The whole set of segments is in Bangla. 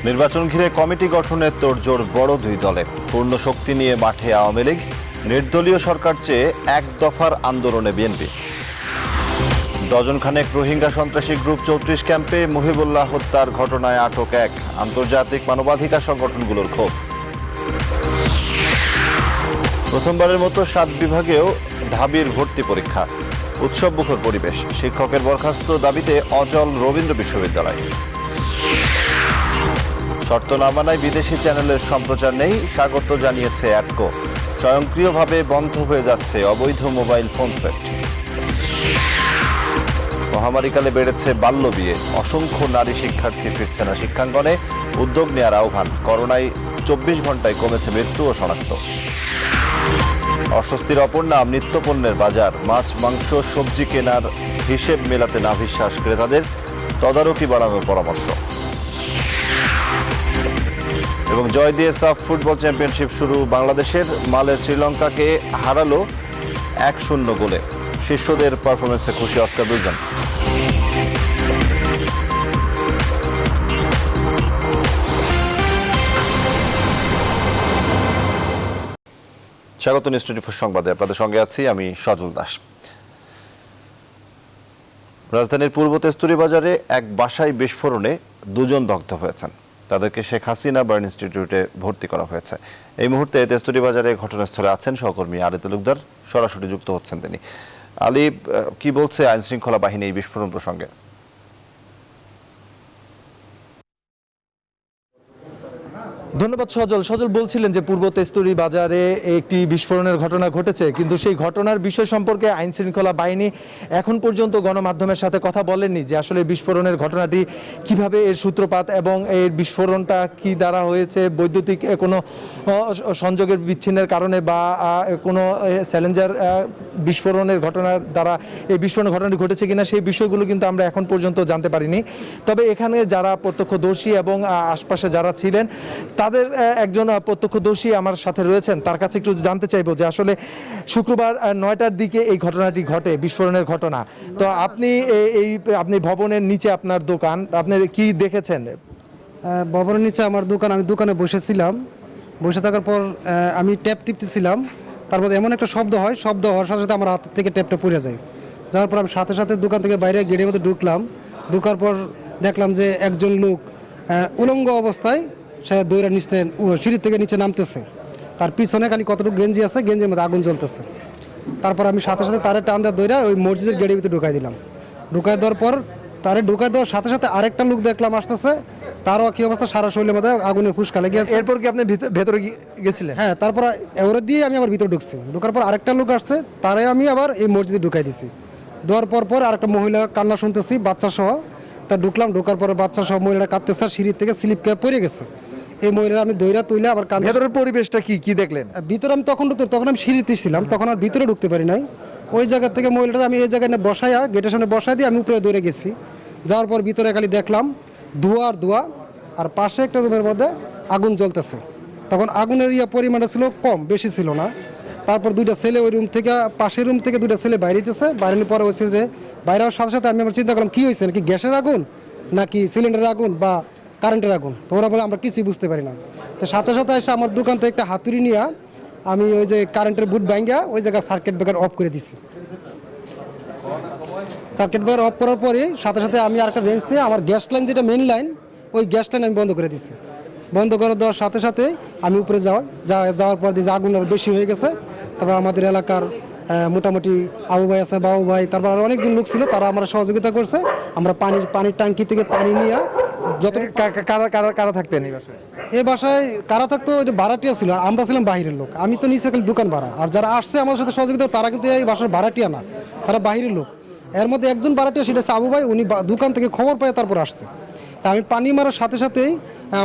নির্বাচন ঘিরে কমিটি গঠনের তোড়জোড় বড় দুই দলে। পূর্ণ শক্তি নিয়ে মাঠে আওয়ামী লীগ, নির্দলীয় সরকার চেয়ে এক দফার আন্দোলনে বিএনপি। ডজন খানেক রোহিঙ্গা সন্ত্রাসী গ্রুপ ৩৪ ক্যাম্পে মুহিবুল্লাহ হত্যার ঘটনায় আটক এক, আন্তর্জাতিক মানবাধিকার সংগঠনগুলোর ক্ষোভ। প্রথমবারের মতো ৭ বিভাগেও ঢাবির ভর্তি পরীক্ষা, উৎসবমুখর পরিবেশ। শিক্ষকের বরখাস্ত দাবিতে অচল রবীন্দ্র বিশ্ববিদ্যালয়। শর্ত না মানায় বিদেশি চ্যানেলের সম্প্রচার নেই, স্বাগত জানিয়েছে অ্যাটকো। স্বয়ংক্রিয়ভাবে বন্ধ হয়ে যাচ্ছে অবৈধ মোবাইল ফোন সেট। মহামারীকালে বেড়েছে বাল্যবিয়ে, অসংখ্য নারী শিক্ষার্থী ফিরছে না শিক্ষাঙ্গনে, উদ্যোগ নেওয়ার আহ্বান। করোনায় ২৪ ঘন্টায় কমেছে মৃত্যু ও শনাক্ত। অস্বস্তির অপর নাম নিত্যপণ্যের বাজার। মাছ, মাংস, সবজি কেনার হিসেব মেলাতে নাভিশ্বাস ক্রেতাদের, তদারকি বাড়ানোর পরামর্শ। এবং জয় দিয়ে সাফ ফুটবল চ্যাম্পিয়নশিপ শুরু বাংলাদেশের। মালে শ্রীলঙ্কাকে হারালো ১-০ গোলে। শিষ্যদের পারফরমেন্সে খুশি অস্কার বুলজন। স্বাগত নিউজ 24 সংবাদে, আপনাদের সঙ্গে আছি আমি সজল দাস। রাজধানীর পূর্ব তেস্তুরি বাজারে এক বাসায় বিস্ফোরণে ২ জন দগ্ধ হয়েছেন। তাদেরকে শেখ হাসিনা বার্ন ইনস্টিটিউটে ভর্তি করা হয়েছে। এই মুহূর্তে তেস্তুরি বাজারে ঘটনাস্থলে আছেন সহকর্মী আলী তালুকদার, সরাসরি যুক্ত হচ্ছেন তিনি। আলী, কি বলছে আইন শৃঙ্খলা বাহিনী এই বিস্ফোরণ প্রসঙ্গে? ধন্যবাদ সজল বলছিলেন যে পূর্ব তেস্তুরি বাজারে একটি বিস্ফোরণের ঘটনা ঘটেছে, কিন্তু সেই ঘটনার বিষয় সম্পর্কে আইন শৃঙ্খলা বাহিনী এখন পর্যন্ত গণমাধ্যমের সাথে কথা বলেননি যে আসলে বিস্ফোরণের ঘটনাটি কিভাবে এর সূত্রপাত এবং এর বিস্ফোরণটা কি দ্বারা হয়েছে, বৈদ্যুতিক কোনো সংযোগের বিচ্ছিন্নের কারণে বা কোনো চ্যালেঞ্জার বিস্ফোরণের ঘটনার দ্বারা এই বিস্ফোরণের ঘটনাটি ঘটেছে কিনা, সেই বিষয়গুলো কিন্তু আমরা এখন পর্যন্ত জানতে পারিনি। তবে এখানে যারা প্রত্যক্ষদর্শী এবং আশপাশে যারা ছিলেন তাদের একজন প্রত্যক্ষদর্শী আমার সাথে রয়েছেন, তার কাছে একটু জানতে চাইবো যে আসলে শুক্রবার ৯টার দিকে এই ঘটনাটি ঘটে, বিস্ফোরণের ঘটনা। তো আপনি ভবনের নিচে আপনার দোকান, আপনি কি দেখেছেন? ভবনের নিচে আমার দোকান, আমি দোকানে বসেছিলাম। বসে থাকার পর আমি ট্যাপ টিপতেছিলাম, তারপর এমন একটা শব্দ হওয়ার সাথে সাথে আমার হাত থেকে ট্যাপটা পড়ে যায়। যাওয়ার পর আমি সাথে সাথে দোকান থেকে বাইরে গেটের মধ্যে ঢুকলাম। ঢুকার পর দেখলাম যে একজন লোক উলঙ্গ অবস্থায় সে দৌড়া নিচে সিঁড়ি থেকে নিচে নামতেছে। তার পিছনে খালি কতটুকু গেঞ্জি আছে, গেঞ্জির মধ্যে আগুন জ্বলতেছে। তারপর আমি সাথে সাথে তারে টান দিয়ে দৌড়া ওই মসজিদের গেটের ভিতরে ঢুকাই দিলাম। ঢুকাই দেওয়ার পর তারে ঢুকাই দেওয়ার সাথে সাথে আরেকটা লোক দেখলাম আসতেছে, তারও কি অবস্থা, সারা শরীরের মধ্যে আগুনের ফুসকা লেগে আছে। এরপর কি আপনি ভেতরে গেছিলেন? হ্যাঁ, তারপর ওরা দিয়ে আমি আবার ভিতরে ঢুকছি। ঢুকার পর আরেকটা লোক আসছে, তারে আমি আবার এই মসজিদে ঢুকাই দিছি। দেওয়ার পর আরেকটা মহিলা কান্না শুনতেছি বাচ্চা সহ। তা ঢুকলাম, ঢোকার পরে বাচ্চা সহ মহিলাটা কাঁদতেছে, সিঁড়ি থেকে স্লিপ খেয়ে পড়ে গেছে। এই মহিলা আমি দইরা তুইলে আবার ভেতরের পরিবেশটা কি দেখলেন? ভিতরে আমি তখন আমি সিঁড়িতে ছিলাম, তখন আর ভিতরে ঢুকতে পারি নাই। ওই জায়গা থেকে মহিলাটা আমি এই জায়গায় বসাইয়া গেটের সামনে বসাই দিয়ে আমি উপরে দৌড়ে গেছি। যাওয়ার পর ভিতরে খালি দেখলাম ধোয়া আর পাশে একটা রুমের মধ্যে আগুন জ্বলতেছে। তখন আগুনের পরিমাণটা ছিল কম, বেশি ছিল না। তারপর 2টা ছেলে ওই রুম থেকে, পাশের রুম থেকে 2টা ছেলে বাইরেতেছে। বাইরের পরে ওই ছেলে বাইরে হওয়ার সাথে সাথে আমি আমার চিন্তা করলাম কি হয়েছে, নাকি গ্যাসের আগুন নাকি সিলিন্ডারের আগুন বা কারেন্টের আগুন। তো ওরা বলে আমরা কিছুই বুঝতে পারি না। তো সাথে সাথে এসে আমার দোকান থেকে একটা হাতুড়ি নিয়ে আমি ওই যে কারেন্টের বুট ভাঙ্গা ওই জায়গায় সার্কিট ব্রেকার অফ করে দিছি। সার্কিট ব্রেকার অফ করার পরে সাথে সাথে আমি আরেকটা রেঞ্জ নিয়ে আমার গ্যাস লাইন, যেটা মেন লাইন, ওই গ্যাস লাইন আমি বন্ধ করে দিছি। বন্ধ করে দেওয়ার সাথে সাথে আমি উপরে যাওয়ার পর দিয়ে আগুন আরও বেশি হয়ে গেছে। তারপর আমাদের এলাকার মোটামুটি আবু ভাই আছে, বাবু ভাই, তারপর আরও অনেকজন লোক ছিল, তারা আমরা সহযোগিতা করছে। আমরা পানির ট্যাঙ্কি থেকে পানি নিয়ে যত কারা থাকতেন এই বাসায় কারা থাকতো, ওই ভাড়াটিয়া ছিল, আমরা ছিলাম বাহিরের লোক। আমি তো নিচে খালি দোকান ভাড়া, আর যারা আসছে আমার সাথে সহযোগিতা তারা কিন্তু এই বাসার ভাড়াটিয়া না, তারা বাহিরের লোক। এর মধ্যে একজন ভাড়াটিয়া, সেটা হচ্ছে আবু ভাই, উনি দোকান থেকে খবর পায় তারপর আসছে। তা আমি পানি মারার সাথে সাথেই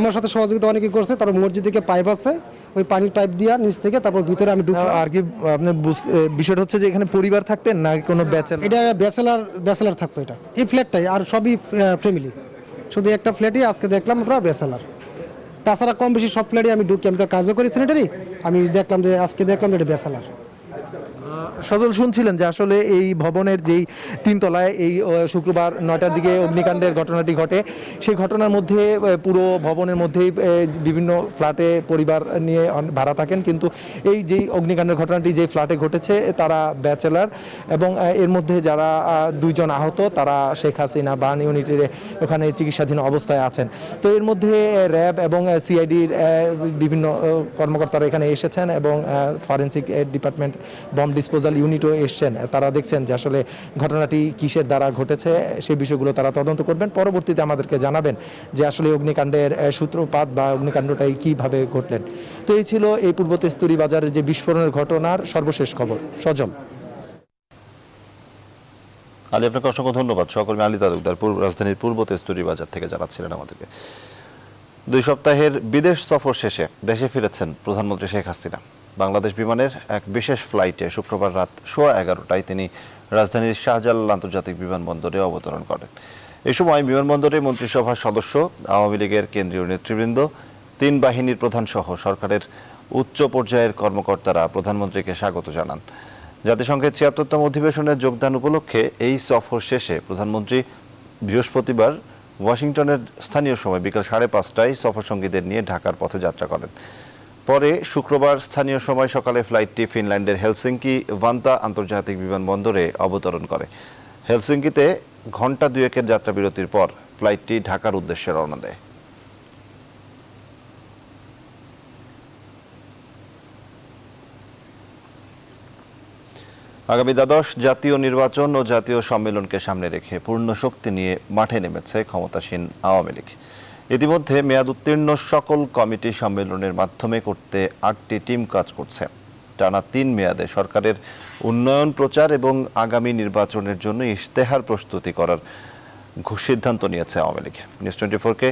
আমার সাথে সহযোগিতা অনেকে করছে। তারপর মসজিদ থেকে পাইপ আছে, ওই পানির পাইপ দিয়া নিচ থেকে তারপর ভিতরে আমি ঢুকি। আর কি আপনি বিষয়টা হচ্ছে যে এখানে পরিবার থাকতেন না কোনো ব্যাচেলার? এটা ব্যাচেলার থাকতো এটা, এই ফ্ল্যাটটাই, আর সবই ফ্যামিলি। শুধু একটা ফ্ল্যাটই আজকে দেখলাম আমরা ব্যাচেলার। তাছাড়া কম বেশি সব ফ্ল্যাটে আমি ঢুকি, আমি তো কাজও করি স্যানিটারি। আমি দেখলাম যে আজকে দেখলাম এটা ব্যাচেলার। সজল শুনছিলেন যে আসলে এই ভবনের যেই তিনতলায় এই শুক্রবার 9টার দিকে অগ্নিকাণ্ডের ঘটনাটি ঘটে, সেই ঘটনার মধ্যে পুরো ভবনের মধ্যেই বিভিন্ন ফ্ল্যাটে পরিবার নিয়ে ভাড়া থাকেন, কিন্তু এই যেই অগ্নিকাণ্ডের ঘটনাটি যে ফ্ল্যাটে ঘটেছে তারা ব্যাচেলার, এবং এর মধ্যে যারা 2 জন আহত তারা শেখ হাসিনা বার্ন ইউনিটের ওখানে চিকিৎসাধীন অবস্থায় আছেন। তো এর মধ্যে র্যাব এবং সিআইডির বিভিন্ন কর্মকর্তারা এখানে এসেছেন এবং ফরেন্সিক ডিপার্টমেন্ট বম্ব ডিসপোজাল ইউনিটও এসছেন। তারা দেখছেন যে আসলে ঘটনাটি কিসের দ্বারা ঘটেছে সেই বিষয়গুলো তারা তদন্ত করবেন, পরবর্তীতে আমাদেরকে জানাবেন যে আসলে অগ্নিকাণ্ডের সূত্রপাত বা অগ্নিকাণ্ডটাই কিভাবে ঘটলেন। তো এই ছিল এই পূর্ব তেস্তুরি বাজারের যে বিস্ফোরণের ঘটনার সর্বশেষ খবর। সজল। আলী, আপনাকে অসংখ্য ধন্যবাদ। সহকর্মী আলী তালুকদার রাজধানীর পূর্ব তেস্তুরি বাজার থেকে জানাচ্ছিলেন আমাদেরকে। 2 সপ্তাহের বিদেশ সফর শেষে দেশে ফিরেছেন প্রধানমন্ত্রী শেখ হাসিনা। বাংলাদেশ বিমানের এক বিশেষ ফ্লাইটে শুক্রবার রাত 11:15টায় তিনি রাজধানীর শাহজালাল আন্তর্জাতিক বিমানবন্দরে অবতরণ করেন। এ সময় বিমানবন্দরে মন্ত্রিসভার সদস্য, আওয়ামী লীগের কেন্দ্রীয় নেতৃবৃন্দ, 3 বাহিনীর প্রধান সহ সরকারের উচ্চ পর্যায়ের কর্মকর্তারা প্রধানমন্ত্রীকে স্বাগত জানান। জাতিসংঘের 76তম অধিবেশনে যোগদান উপলক্ষে এই সফর শেষে প্রধানমন্ত্রী বৃহস্পতিবার ওয়াশিংটনের স্থানীয় সময় বিকাল 5:30টায় সফরসঙ্গীদের নিয়ে ঢাকার পথে যাত্রা করেন। পরে শুক্রবার স্থানীয় সময় সকালে ফ্লাইটটি ফিনল্যান্ডের হেলসিঙ্কি ভান্তা আন্তর্জাতিক বিমানবন্দরে অবতরণ করে। হেলসিঙ্কিতে ঘণ্টা 2-এর যাত্রা বিরতির পর ফ্লাইটটি ঢাকার উদ্দেশ্যে রওনা দেয়। আগামী দ্বাদশ জাতীয় নির্বাচন ও জাতীয় সম্মেলনকে সামনে রেখে পূর্ণ শক্তি নিয়ে মাঠে নেমেছে ক্ষমতাসীন আওয়ামী লীগ। ইতিমধ্যে মেয়াদ উত্তীর্ণ সকল কমিটি সম্মেলনের মাধ্যমে করতে 8টি টিম কাজ করছে। টানা 3 মেয়াদে সরকারের উন্নয়ন প্রচার এবং আগামী নির্বাচনের জন্য ইশতেহার প্রস্তুতি করার সিদ্ধান্ত নিয়েছে আওয়ামী লীগ। নিউজ 24-কে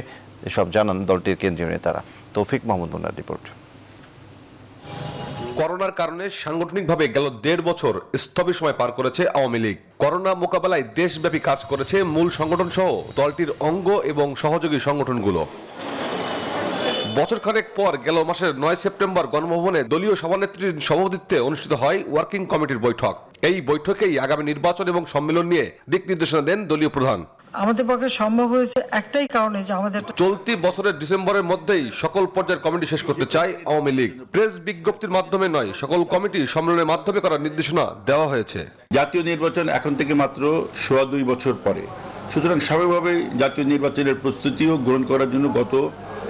এসব জানান দলটির কেন্দ্রীয় নেতারা। তৌফিক মাহমুদ মুন্নার রিপোর্ট। করোনার কারণে সাংগঠনিকভাবে গেল 1.5 বছর স্থবির সময় পার করেছে আওয়ামী লীগ। করোনা মোকাবেলায় দেশব্যাপী কাজ করেছে মূল সংগঠন সহ দলটির অঙ্গ এবং সহযোগী সংগঠনগুলো। বছরখানেক পর গেল মাসের 9 সেপ্টেম্বর গণভবনে দলীয় সভানেত্রীর সভাপতিত্বে অনুষ্ঠিত হয় ওয়ার্কিং কমিটির বৈঠক। এই বৈঠকেই আগামী নির্বাচন এবং সম্মেলন নিয়ে দিক নির্দেশনা দেন দলীয় প্রধান। আমাদের পক্ষে সম্ভব হয়েছে একটাই কারণে যে আমাদের চলতি বছরের ডিসেম্বরের মধ্যেই সকল পর্যায়ের কমিটি শেষ করতে চায় আওয়ামী লীগ। প্রেস বিজ্ঞপ্তির মাধ্যমে নয়, সকল কমিটি সম্মেলনের মাধ্যমে করার নির্দেশনা দেওয়া হয়েছে। জাতীয় নির্বাচন এখন থেকে মাত্র 2.25 বছর পরে, সুতরাং স্বাভাবিকভাবেই জাতীয় নির্বাচনের প্রস্তুতিও গ্রহণ করার জন্য গত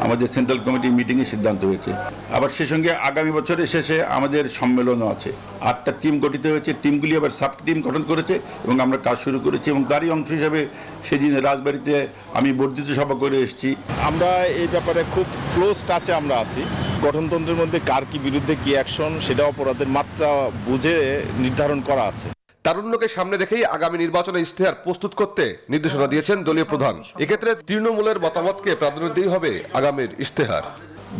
আমাদের সেন্ট্রাল কমিটি মিটিংয়ে সিদ্ধান্ত হয়েছে। আবার সে সঙ্গে আগামী বছরের শেষে আমাদের সম্মেলনও আছে। 8টা টিম গঠিত হয়েছে, টিমগুলি আবার সাব টিম গঠন করেছে এবং আমরা কাজ শুরু করেছি এবং তারই অংশ হিসাবে সেদিন রাজবাড়িতে আমি বর্ধিত সভা করে এসেছি। আমরা এই ব্যাপারে খুব ক্লোজ টাচে আমরা আছি। গঠনতন্ত্রের মধ্যে কার কি বিরুদ্ধে কি অ্যাকশন, সেটা অপরাধের মাত্রা বুঝে নির্ধারণ করা আছে। তারুণ্যকে সামনে রেখেই আগামী নির্বাচনে ইশতেহার প্রস্তুত করতে নির্দেশনা দিয়েছেন দলীয় প্রধান। এক্ষেত্রে তৃণমূলের মতামতকে প্রাধান্য দিতেই হবে আগামীর ইশতেহার।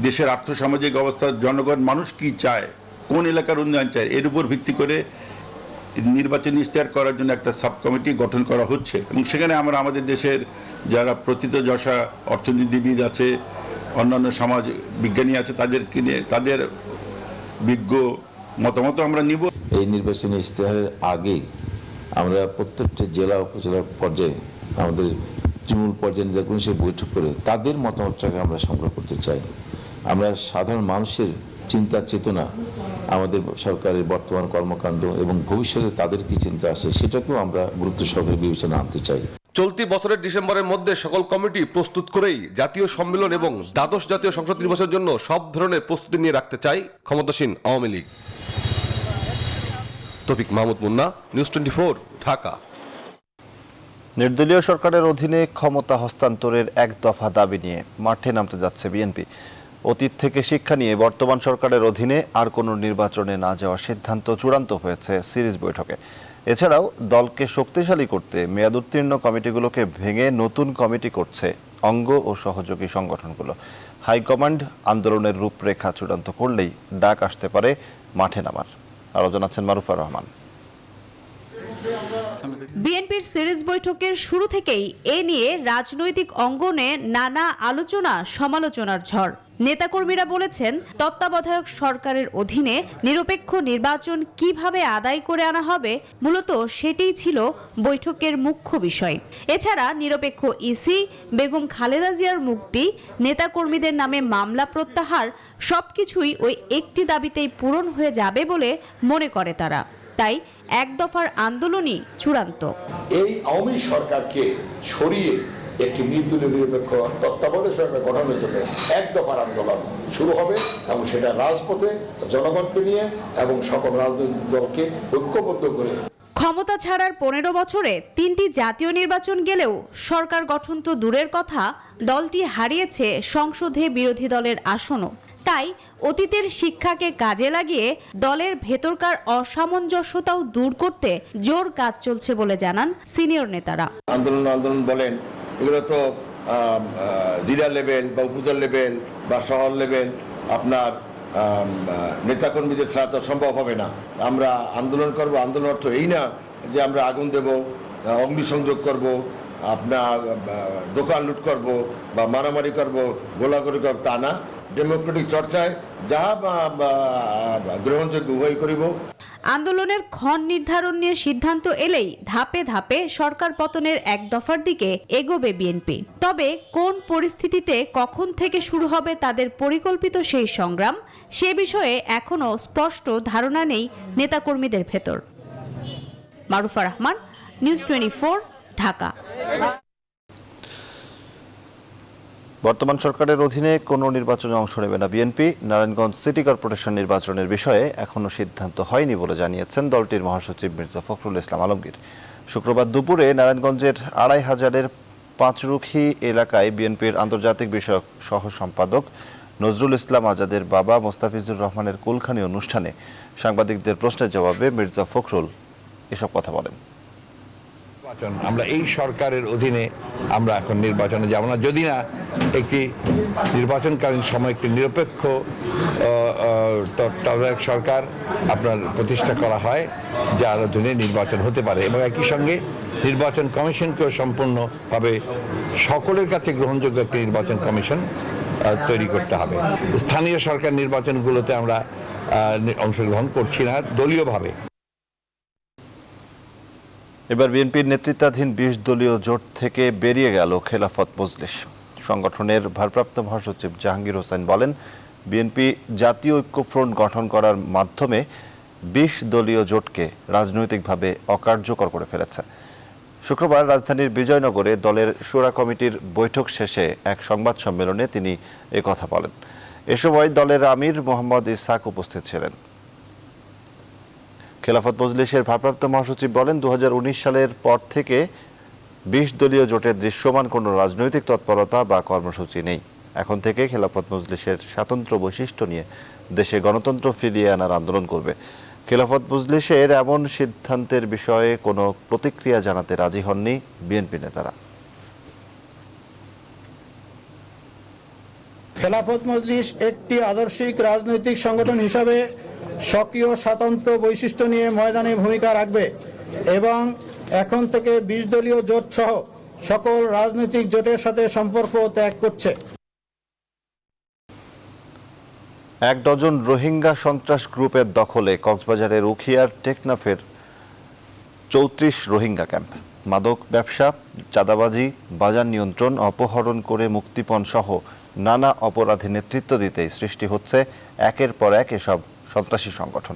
দেশের আর্থসামাজিক অবস্থা, জনগণ মানুষ কি চায়, কোন এলাকার উন্নয়ন চায়, এর উপর ভিত্তি করে নির্বাচনী ইশতেহার করার জন্য একটা সাব কমিটি গঠন করা হচ্ছে এবং সেখানে আমরা আমাদের দেশের যারা প্রথিতযশা অর্থনীতিবিদ আছে, অন্যান্য সমাজ বিজ্ঞানী আছে, তাদেরকে নিয়ে তাদের বিজ্ঞ মতামত আমরা নিব। এই নির্বাচনী ইশতেহারের আগে আমরা প্রত্যেকটা জেলা উপজেলা পর্যায়ে আমাদের তৃণমূল পর্যায়ে নেতাকর্মী সে বৈঠক করে তাদের মতামতটাকে আমরা সংগ্রহ করতে চাই। আমরা সাধারণ মানুষের চিন্তা চেতনা, আমাদের সরকারের বর্তমান কর্মকাণ্ড এবং ভবিষ্যতে তাদের কি চিন্তা আছে সেটাকেও আমরা গুরুত্ব সহকারে বিবেচনা আনতে চাই। চলতি বছরের ডিসেম্বরের মধ্যে সকল কমিটি প্রস্তুত করেই জাতীয় সম্মেলন এবং দ্বাদশ জাতীয় সংসদ নির্বাচনের জন্য সব ধরনের প্রস্তুতি নিয়ে রাখতে চাই ক্ষমতাসীন আওয়ামী লীগ। তৌফিক মাহমুদ মুন্না, নিউজ 24, ঢাকা। নির্দলীয় সরকারের অধীনে ক্ষমতা হস্তান্তরের 1 দফা দাবি নিয়ে মাঠে নামতে যাচ্ছে বিএনপি। অতীত থেকে শিক্ষা নিয়ে বর্তমান সরকারের অধীনে আর কোনো নির্বাচনে না যাওয়ার সিদ্ধান্ত চূড়ান্ত হয়েছে সিরিজ বৈঠকে। এছাড়াও দলকে শক্তিশালী করতে মেয়াদ উত্তীর্ণ কমিটিগুলোকে ভেঙে নতুন কমিটি করছে অঙ্গ ও সহযোগী সংগঠনগুলো। হাইকমান্ড আন্দোলনের রূপরেখা চূড়ান্ত করলেই ডাক আসতে পারে মাঠে নামার। আরও জানাচ্ছেন মারুফা রহমান। বিএনপির সিরিজ বৈঠকের শুরু থেকেই এ নিয়ে রাজনৈতিক অঙ্গনে নানা আলোচনা সমালোচনার ঝড়। নেতাকর্মীরা বলেছেন, তত্ত্বাবধায়ক সরকারের অধীনে নিরপেক্ষ নির্বাচন কিভাবে আদায় করে আনা হবে, মূলত সেটিই ছিল বৈঠকের মুখ্য বিষয়। এছাড়া নিরপেক্ষ ইসি, বেগম খালেদা জিয়ার মুক্তি, নেতাকর্মীদের নামে মামলা প্রত্যাহার সবকিছুই ওই একটি দাবিতেই পূরণ হয়ে যাবে বলে মনে করে তারা। তাই এক দফার আন্দোলনই চূড়ান্ত। এই আওয়ামী সরকারকে সরিয়ে একটি নির্দলীয় নিরপেক্ষ তত্ত্বাবধায়ক সরকার গঠনের জন্য এক দফার আন্দোলন শুরু হবে এবং সেটা রাজপথে জনগণকে নিয়ে এবং সকল রাজনৈতিক দলকে ঐক্যবদ্ধ করে। ক্ষমতা ছাড়ার 15 বছরে 3টি জাতীয় নির্বাচন গেলেও সরকার গঠন তো দূরের কথা, দলটি হারিয়েছে সংসদে বিরোধী দলের আসনও। তাই অতীতের শিক্ষাকে কাজে লাগিয়ে দলের ভেতরকার অসামঞ্জস্যতাও দূর করতে জোর কাজ চলছে বলে জানান সিনিয়র নেতারা। আন্দোলন বলেন, এগুলো তো জেলা লেভেল বা উপজেলা লেভেল বা শহর লেভেল আপনার নেতাকর্মীদের ছাড়া তো সম্ভব হবে না। আমরা আন্দোলন করব, আন্দোলন অর্থ এই না যে আমরা আগুন দেব, অগ্নিসংযোগ করব, আপনার দোকান লুট করব বা মারামারি করব, গোলাগুলি করব, তা না। ডেমোক্রেটিক চর্চায় যাহা গ্রহণযোগ্য উভয় করিব। আন্দোলনের ক্ষণ নির্ধারণ নিয়ে সিদ্ধান্ত এলেই ধাপে ধাপে সরকার পতনের এক দফার দিকে এগোবে বিএনপি। তবে কোন পরিস্থিতিতে কখন থেকে শুরু হবে তাদের পরিকল্পিত সেই সংগ্রাম, সে বিষয়ে এখনো স্পষ্ট ধারণা নেই নেতাকর্মীদের ভেতর। মারুফা রহমান, নিউজ 24, ঢাকা। বর্তমান সরকারের অধীনে কোনো নির্বাচনে অংশ নেবে না বিএনপি। নারায়ণগঞ্জ সিটি কর্পোরেশন নির্বাচনের বিষয়ে এখনো সিদ্ধান্ত হয়নি বলে জানিয়েছেন দলটির মহাসচিব মির্জা ফখরুল ইসলাম আলমগীর। শুক্রবার দুপুরে নারায়ণগঞ্জের 2500-এর পাঁচরুখি এলাকায় বিএনপির আন্তর্জাতিক বিষয়ক সহ সম্পাদক নজরুল ইসলাম আজাদের বাবা মোস্তাফিজুর রহমানের কুলখানি অনুষ্ঠানে সাংবাদিকদের প্রশ্নের জবাবে মির্জা ফখরুল এসব কথা বলেন। আমরা এই সরকারের অধীনে আমরা এখন নির্বাচনে যাব না, যদি না একটি নির্বাচনকালীন সময় একটি নিরপেক্ষ তত্ত্বাবধায়ক সরকার আপনার প্রতিষ্ঠা করা হয়, যার অধীনে নির্বাচন হতে পারে এবং একই সঙ্গে নির্বাচন কমিশনকেও সম্পূর্ণভাবে সকলের কাছে গ্রহণযোগ্য একটি নির্বাচন কমিশন তৈরি করতে হবে। স্থানীয় সরকার নির্বাচনগুলোতে আমরা অংশগ্রহণ করছি না দলীয়ভাবে। এবার বিএনপির নেতৃত্বাধীন 20 দলীয় জোট থেকে বেরিয়ে গেল খেলাফত মজলিস। সংগঠনের ভারপ্রাপ্ত মহাসচিব জাহাঙ্গীর হোসেন বলেন, বিএনপি জাতীয় ঐক্যফ্রন্ট গঠন করার মাধ্যমে 20 দলীয় জোটকে রাজনৈতিকভাবে অকার্যকর করে ফেলেছে। শুক্রবার রাজধানীর বিজয়নগরে দলের শূরা কমিটির বৈঠক শেষে এক সংবাদ সম্মেলনে তিনি একথা বলেন। এ সময় দলের আমির মোহাম্মদ ইসহাক উপস্থিত ছিলেন। খেলাফত মজলিসের ভারপ্রাপ্ত মহাসচিব বলেন, 2019 সালের পর থেকে 20 দলীয় জোটের দৃশ্যমান কোনো রাজনৈতিক তৎপরতা বা কর্মসূচি নেই। এখন থেকে খেলাফত মজলিসের স্বাতন্ত্র্য বৈশিষ্ট্য নিয়ে দেশে গণতন্ত্র ফিরিয়ে আনার আন্দোলন করবে। খেলাফত মজলিসের এমন সিদ্ধান্তের বিষয়ে কোনো প্রতিক্রিয়া জানাতে রাজি হননি বিএনপি নেতারা। খেলাফত মজলিস একটি আদর্শিক রাজনৈতিক সংগঠন হিসাবে সক্রিয় স্বতন্ত্র বৈশিষ্ট্য নিয়ে ময়দানে ভূমিকা রাখবে এবং এখন থেকে 20 দলীয় জোট সহ সকল রাজনৈতিক জোটের সাথে সম্পর্ক ত্যাগ করছে। 1 ডজন রোহিঙ্গা সন্ত্রাস গ্রুপের দখলে কক্সবাজারের উখিয়ার টেকনাফের 34 রোহিঙ্গা ক্যাম্প। মাদক ব্যবসা, চাঁদাবাজি, বাজার নিয়ন্ত্রণ, অপহরণ করে মুক্তিপণ সহ নানা অপরাধে নেতৃত্ব দিতেই সৃষ্টি হচ্ছে একের পর এক এসব সন্ত্রাসী সংগঠন।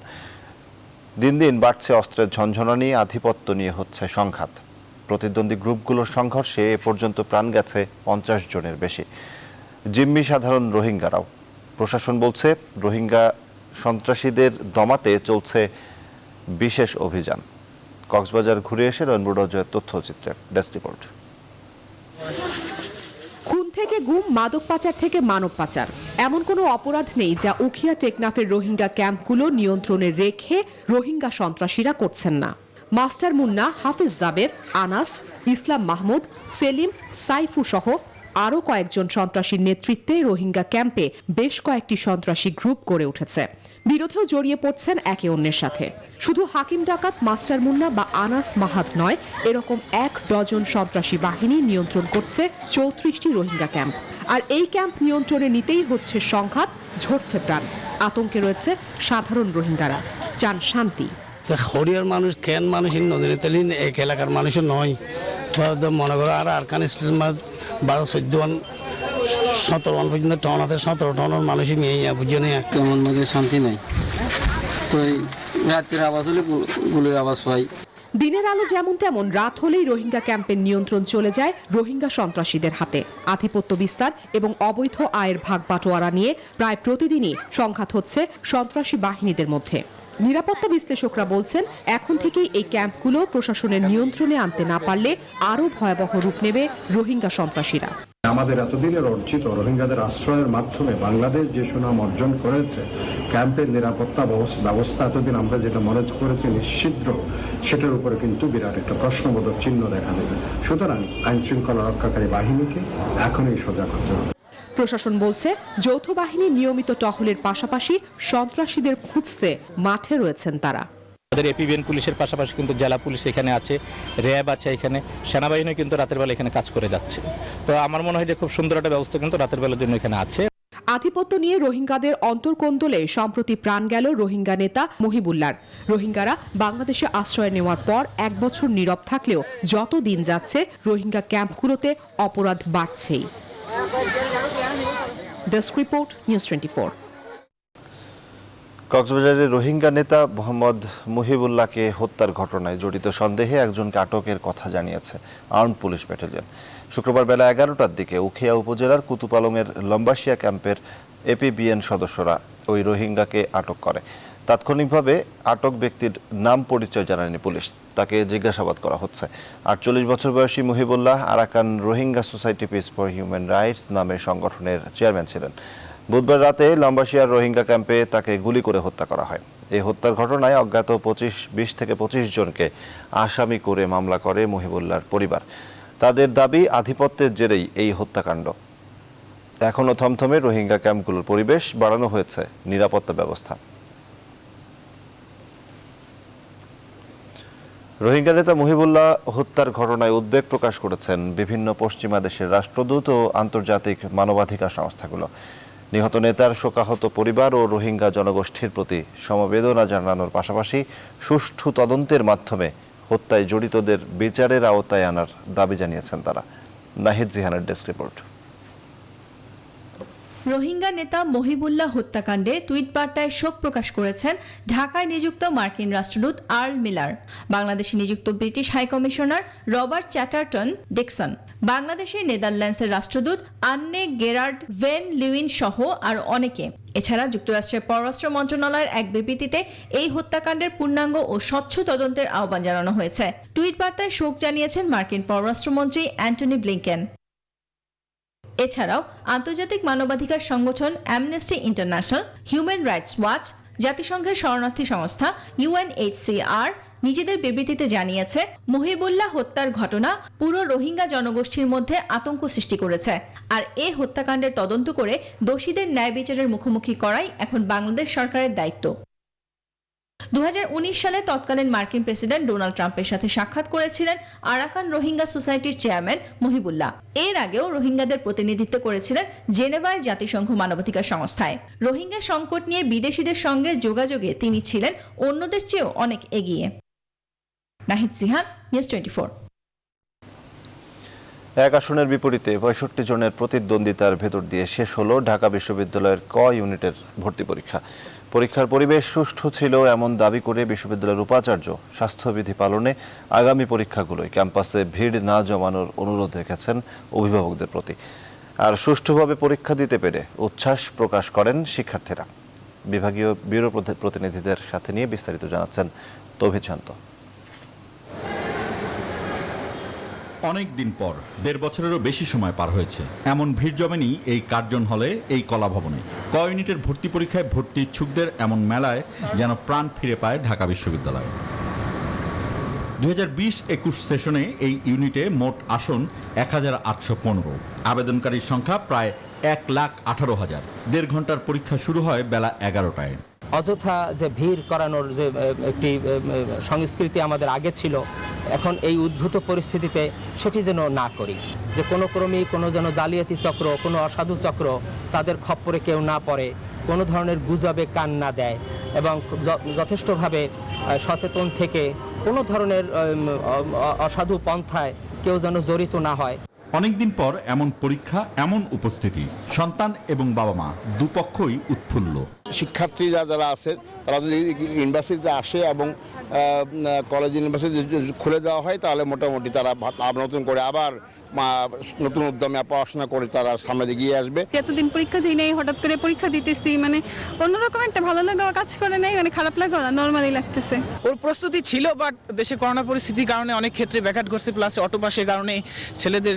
দিন দিন বাড়ছে অস্ত্রের ঝনঝনানি, আধিপত্য নিয়ে হচ্ছে সংঘাত। প্রতিদ্বন্দ্বী গ্রুপগুলোর সংঘর্ষে এ পর্যন্ত প্রাণ গেছে 50 জনের বেশি, জিম্মি সাধারণ রোহিঙ্গারাও। প্রশাসন বলছে, রোহিঙ্গা সন্ত্রাসীদের দমাতে চলছে বিশেষ অভিযান। কক্সবাজার ঘুরে এসে রণবুর রজয়ের তথ্যচিত্রে ডেস্ক রিপোর্ট। খুন থেকে গুম, মাদক পাচার থেকে মানব পাচার, এমন কোনো অপরাধ নেই যা উখিয়া টেকনাফের রোহিঙ্গা ক্যাম্পগুলো নিয়ন্ত্রণে রেখে রোহিঙ্গা সন্ত্রাসীরা করছেন না। মাস্টার মুন্না, হাফিজ জাবের, আনাস, ইসলাম মাহমুদ, সেলিম, সাইফু সহ আরও কয়েকজন সন্ত্রাসীর নেতৃত্বে রোহিঙ্গা ক্যাম্পে বেশ কয়েকটি সন্ত্রাসী গ্রুপ গড়ে উঠেছে। বিরোধেও জড়িয়ে পড়ছেন একে অন্যের সাথে। শুধু হাকিম ডাকাত, মাস্টার মুন্না বা আনাস মাহাদ নয়, এরকম 1 ডজন সন্ত্রাসী বাহিনী নিয়ন্ত্রণ করছে 34টি রোহিঙ্গা ক্যাম্প। আর এই ক্যাম্প নিয়ন্ত্রণে নিতেই হচ্ছে সংঘাত, ঝরছে প্রাণ। আতঙ্কে রয়েছে সাধারণ রোহিঙ্গারা, চান শান্তি। হরিয়ার মানুষ কেন মানুষ নদীর তেলিন এক এলাকার মানুষও নয়, মনে করো আর আরকান স্টেটের 12-14 17 পর্যন্ত টন আছে, 17 টনের মানুষই নিয়ে বুঝে নিয়ে তেমন মধ্যে শান্তি নাই। তো রাতের আওয়াজ হলে গুলির আওয়াজ হয়। দিনের আলো যেমন তেমন রাত হলেই রোহিঙ্গা ক্যাম্পের নিয়ন্ত্রণ চলে যায় রোহিঙ্গা সন্ত্রাসীদের হাতে। আধিপত্য বিস্তার এবং অবৈধ আয়ের ভাগ বাটোয়ারা নিয়ে প্রায় প্রতিদিনই সংঘাত হচ্ছে সন্ত্রাসী বাহিনীদের মধ্যে। নিরাপত্তা বিশ্লেষকরা বলছেন, এখন থেকেই এই ক্যাম্পগুলো প্রশাসনের নিয়ন্ত্রণে আনতে না পারলে আরও ভয়াবহ রূপ নেবে রোহিঙ্গা সন্ত্রাসীরা। আমাদের এতদিনের অর্জিত রোহিঙ্গাদের আশ্রয়ের মাধ্যমে বাংলাদেশ যে সুনাম অর্জন করেছে, ক্যাম্পের নিরাপত্তা ব্যবস্থা এতদিন আমরা যেটা মনে করেছি নিশ্চিদ্র, সেটার উপরে কিন্তু বিরাট একটা প্রশ্নবোধক চিহ্ন দেখা দেবে। সুতরাং আইন শৃঙ্খলা রক্ষাকারী বাহিনীকে এখনই সজাগ হতে হবে। প্রশাসন বলছে, যৌথ বাহিনী নিয়মিত টহলের পাশাপাশি সন্ত্রাসীদের খুঁজতে মাঠে রয়েছেন তারা। আমাদের এপিবিএন পুলিশের পাশাপাশি কিন্তু জেলা পুলিশ এখানে আছে, র্যাব আছে, এখানে সেনাবাহিনী কিন্তু রাতের বেলা এখানে কাজ করে যাচ্ছে। তো আমার মনে হয় যে খুব সুন্দর একটা ব্যবস্থা কিন্তু রাতের বেলার জন্য এখানে আছে। আধিপত্য নিয়ে রোহিঙ্গাদের অন্তর্কোন্দলে সম্প্রতি প্রাণ গেল রোহিঙ্গা নেতা মহিবুল্লাহর। রোহিঙ্গারা বাংলাদেশে আশ্রয় নেওয়ার পর 1 বছর নীরব থাকলেও যত দিন যাচ্ছে রোহিঙ্গা ক্যাম্পগুলোতে অপরাধ বাড়ছেই। Desk report, news 24। কক্সবাজারের রোহিঙ্গা নেতা মোহাম্মদ মুহিবুল্লাহকে হত্যার ঘটনায় জড়িত সন্দেহে একজনকে আটকের কথা জানিয়েছে আর্মড পুলিশ ব্যাটালিয়ন। শুক্রবার বেলা 11টার দিকে উখিয়া উপজেলার কুতুপালংয়ের লম্বাসিয়া ক্যাম্পের এপিবিএন সদস্যরা ওই রোহিঙ্গাকে আটক করে। তাৎক্ষণিকভাবে আটক ব্যক্তির নাম পরিচয় জানায়নি পুলিশ, তাকে জিজ্ঞাসাবাদ করা হচ্ছে। 48 বছর বয়সী Muhibullah Arakan Rohingya society piece for human rights নামের সংগঠনের চেয়ারম্যান ছিলেন। বুধবার রাতে লম্বাসিয়ার রোহিঙ্গা ক্যাম্পে তাকে গুলি করে হত্যা করা হয়। এই হত্যার ঘটনায় অজ্ঞাত 20 থেকে 25 জনকে আসামি করে মামলা করে মুহিবুল্লাহর পরিবার। তাদের দাবি, আধিপত্যের জেরেই এই হত্যাকাণ্ড। এখনও থমথমে রোহিঙ্গা ক্যাম্পগুলোর পরিবেশ, বাড়ানো হয়েছে নিরাপত্তা ব্যবস্থা। রোহিঙ্গা নেতা মুহিবুল্লাহ হত্যার ঘটনায় উদ্বেগ প্রকাশ করেছেন বিভিন্ন পশ্চিমা দেশের রাষ্ট্রদূত ও আন্তর্জাতিক মানবাধিকার সংস্থাগুলো। নিহত নেতার শোকাহত পরিবার ও রোহিঙ্গা জনগোষ্ঠীর প্রতি সমবেদনা জানানোর পাশাপাশি সুষ্ঠু তদন্তের মাধ্যমে হত্যায় জড়িতদের বিচারের আওতায় আনার দাবি জানিয়েছেন তারা। নাহিদ জিহানের ডেস্ক রিপোর্ট। রোহিঙ্গা নেতা মহিবুল্লাহ হত্যাকাণ্ডে টুইট বার্তায় শোক প্রকাশ করেছেন ঢাকায় নিযুক্ত মার্কিন রাষ্ট্রদূত আর্ল মিলার, বাংলাদেশে নিযুক্ত British high commissioner Robert Chatterton Dickson, বাংলাদেশের নেদারল্যান্ডসের রাষ্ট্রদূত আন্নে গেরার্ড ভেন লিউইন সহ আর অনেকে। এছাড়া যুক্তরাষ্ট্রের পররাষ্ট্র মন্ত্রণালয়ের এক বিবৃতিতে এই হত্যাকাণ্ডের পূর্ণাঙ্গ ও স্বচ্ছ তদন্তের আহ্বান জানানো হয়েছে। টুইট বার্তায় শোক জানিয়েছেন মার্কিন পররাষ্ট্রমন্ত্রী অ্যান্টনি ব্লিংকেন। এছাড়াও আন্তর্জাতিক মানবাধিকার সংগঠন amnesty international, human rights watch, জাতিসংঘের শরণার্থী সংস্থা UNHCR নিজেদের বিবৃতিতে জানিয়েছে, মুহিবুল্লাহ হত্যার ঘটনা পুরো রোহিঙ্গা জনগোষ্ঠীর মধ্যে আতঙ্ক সৃষ্টি করেছে। আর এই হত্যাকাণ্ডের তদন্ত করে দোষীদের ন্যায় বিচারের মুখোমুখি করাই এখন বাংলাদেশ সরকারের দায়িত্ব। 2019 সালে তৎকালীন মার্কিন প্রেসিডেন্ট ডোনাল্ড ট্রাম্পের সাথে সাক্ষাৎ করেছিলেন আরাকান রোহিঙ্গা সোসাইটির চেয়ারম্যান মহিবুল্লাহ। এর আগেও রোহিঙ্গাদের প্রতিনিধিত্ব করেছিলেন জেনেভায় জাতিসংঘ মানবাধিকার সংস্থায়। রোহিঙ্গা সংকট নিয়ে বিদেশিদের সঙ্গে যোগাযোগে তিনি ছিলেন অন্যদের চেয়েও অনেক এগিয়ে। নাহিদ সিহান, নিউজ 24। এক আসনের বিপরীতে 65 জনের প্রতিদ্বন্দ্বিতার ভেতর দিয়ে শেষ হলো ঢাকা বিশ্ববিদ্যালয়ের ক ইউনিটের ভর্তি পরীক্ষা। পরীক্ষার পরিবেশ সুষ্ঠু ছিল এমন দাবি করে বিশ্ববিদ্যালয়ের উপাচার্য স্বাস্থ্যবিধি পালনে আগামী পরীক্ষাগুলোয় ক্যাম্পাসে ভিড় না জমানোর অনুরোধ রেখেছেন অভিভাবকদের প্রতি। আর সুষ্ঠুভাবে পরীক্ষা দিতে পেরে উচ্ছ্বাস প্রকাশ করেন শিক্ষার্থীরা। বিভাগীয় ব্যুরো প্রতিনিধিদের সাথে নিয়ে বিস্তারিত জানাচ্ছেন তৌহিদ শান্ত। অনেক দিন পর 1.5 বছরেরও বেশি সময় পার হয়েছে, এমন ভিড় জমেনি এই কার্জন হলে, এই কলা ভবনে। ক ইউনিটের ভর্তি পরীক্ষায় ভর্তি ইচ্ছুকদের এমন মেলায় যেন প্রাণ ফিরে পায় ঢাকা বিশ্ববিদ্যালয়। 2020-21 সেশনে এই ইউনিটে মোট আসন 1815, আবেদনকারীর সংখ্যা প্রায় 1,18,000। 1.5 ঘন্টার পরীক্ষা শুরু হয় বেলা 11টায়। অযথা যে ভিড় করানোর যে একটি সংস্কৃতি আমাদের আগে ছিল, এখন এই উদ্ভূত পরিস্থিতিতে সেটি যেন না করি, যে কোনো ক্রমেই কোনো যেন জালিয়াতি চক্র, কোনো অসাধু চক্র তাদের খপ্পরে কেউ না পড়ে, কোনো ধরনের গুজবে কান না দেয় এবং যথেষ্টভাবে সচেতন থেকে কোনো ধরনের অসাধু পন্থায় কেউ যেন জড়িত না হয়। অনেকদিন পর এমন পরীক্ষা, এমন উপস্থিতি, সন্তান এবং বাবা মা দুপক্ষই উৎফুল্ল। শিক্ষার্থীরা যারা আছে তারা যদি ইউনিভার্সিটিতে আসে এবং কলেজ ইউনিভার্সিটি খুলে দেওয়া হয়, তাহলে মোটামুটি তারা নতুন করে আবার নতুন উদ্যমে পড়াশোনা করে তারা সামনে এগিয়ে আসবে। এতদিন পরীক্ষা দিই নাই, হঠাৎ করে পরীক্ষা দিতেছি, মানে অন্যরকম একটা ভালো লাগা কাজ করে নাই, মানে খারাপ লাগা না, নরমালি লাগতেছে। ওর প্রস্তুতি ছিল, বাট দেশে করোনা পরিস্থিতির কারণে অনেক ক্ষেত্রে ব্যাঘাত ঘটছে, প্লাস অটোপাসের কারণে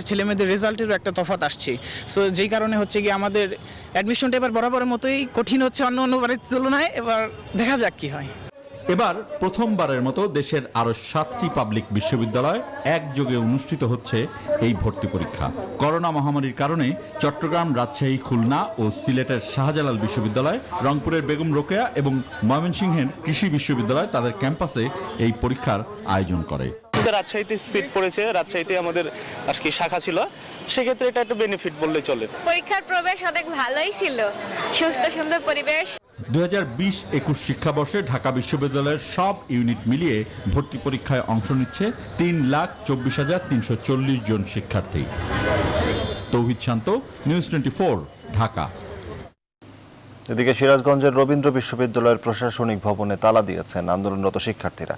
ছেলেমেয়েদের রেজাল্টেরও একটা তফাৎ আসছে। সো যেই কারণে হচ্ছে কি আমাদের অ্যাডমিশনটা এবার বরাবরের মতোই কঠিন হচ্ছে অন্যবারের তুলনায়। এবার দেখা যাক কি হয়। এবার প্রথমবারের মতো দেশের আরো 7টি পাবলিক বিশ্ববিদ্যালয় একযোগে অনুষ্ঠিত হচ্ছে এই ভর্তি পরীক্ষা। করোনা মহামারীর কারণে চট্টগ্রাম, রাজশাহী, খুলনা ও সিলেটের শাহজালাল বিশ্ববিদ্যালয়, রংপুরের বেগম রোকেয়া এবং ময়মনসিংহের কৃষি বিশ্ববিদ্যালয় তাদের ক্যাম্পাসে এই পরীক্ষার আয়োজন করে। রাজশাহীতে সিট পড়েছে, রাজশাহীতে আমাদের আজকে শাখা ছিল, সেক্ষেত্রে এটা একটা বেনিফিট বললে চলে। পরীক্ষার প্রবেশ অনেক ভালোই ছিল, সুস্থ সুন্দর পরিবেশ। 2020-21 শিক্ষাবর্ষে ঢাকা বিশ্ববিদ্যালয়ের সব ইউনিট মিলিয়ে ভর্তি পরীক্ষায় অংশ নিচ্ছে 3,24,340 জন শিক্ষার্থী। তৌহিদ শান্ত, নিউজ 24, ঢাকা। এদিকে সিরাজগঞ্জের রবীন্দ্র বিশ্ববিদ্যালয়ের প্রশাসনিক ভবনে তালা দিয়েছেন আন্দোলনরত শিক্ষার্থীরা।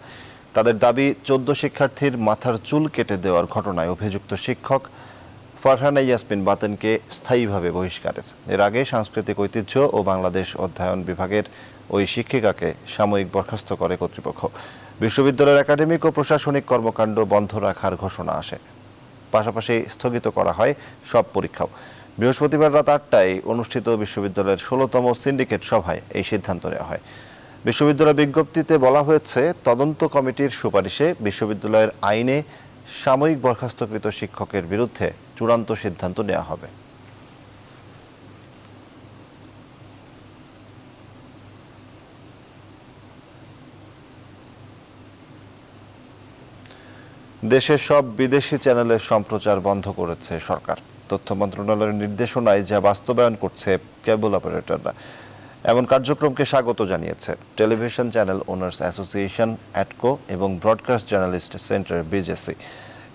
তাদের দাবি, 14 শিক্ষার্থীর মাথার চুল কেটে দেওয়ার ঘটনায় অভিযুক্ত শিক্ষক ফারহানা ইয়াসমিন বাতেনকে স্থায়ীভাবে বহিষ্কারের। এর আগে সাংস্কৃতিক ঐতিহ্য ও বাংলাদেশ অধ্যয়ন বিভাগের ওই শিক্ষিকাকে সাময়িক বরখাস্ত করে কর্তৃপক্ষ। বিশ্ববিদ্যালয়ের একাডেমিক ও প্রশাসনিক কর্মকাণ্ড বন্ধ রাখার ঘোষণা আসে। পাশাপাশি স্থগিত করা হয় সব পরীক্ষাও। বৃহস্পতিবার রাত 8টায় অনুষ্ঠিত বিশ্ববিদ্যালয়ের 16তম সিন্ডিকেট সভায় এই সিদ্ধান্ত নেওয়া হয়। বিশ্ববিদ্যালয় বিজ্ঞপ্তিতে বলা হয়েছে, তদন্ত কমিটির সুপারিশে বিশ্ববিদ্যালয়ের আইনে সাময়িক বরখাস্তকৃত শিক্ষকের বিরুদ্ধে চূড়ান্ত সিদ্ধান্ত নেওয়া হবে। দেশের সব বিদেশি চ্যানেলের সম্প্রচার বন্ধ করেছে সরকার। তথ্য মন্ত্রণালয়ের নির্দেশনায় যা বাস্তবায়ন করছে কেবল অপারেটররা। এমন কার্যক্রমকে স্বাগত জানিয়েছে টেলিভিশন চ্যানেল ওনার্স অ্যাসোসিয়েশন, অ্যাটকো এবং ব্রডকাস্ট জার্নালিস্ট সেন্টার, বিজেসি।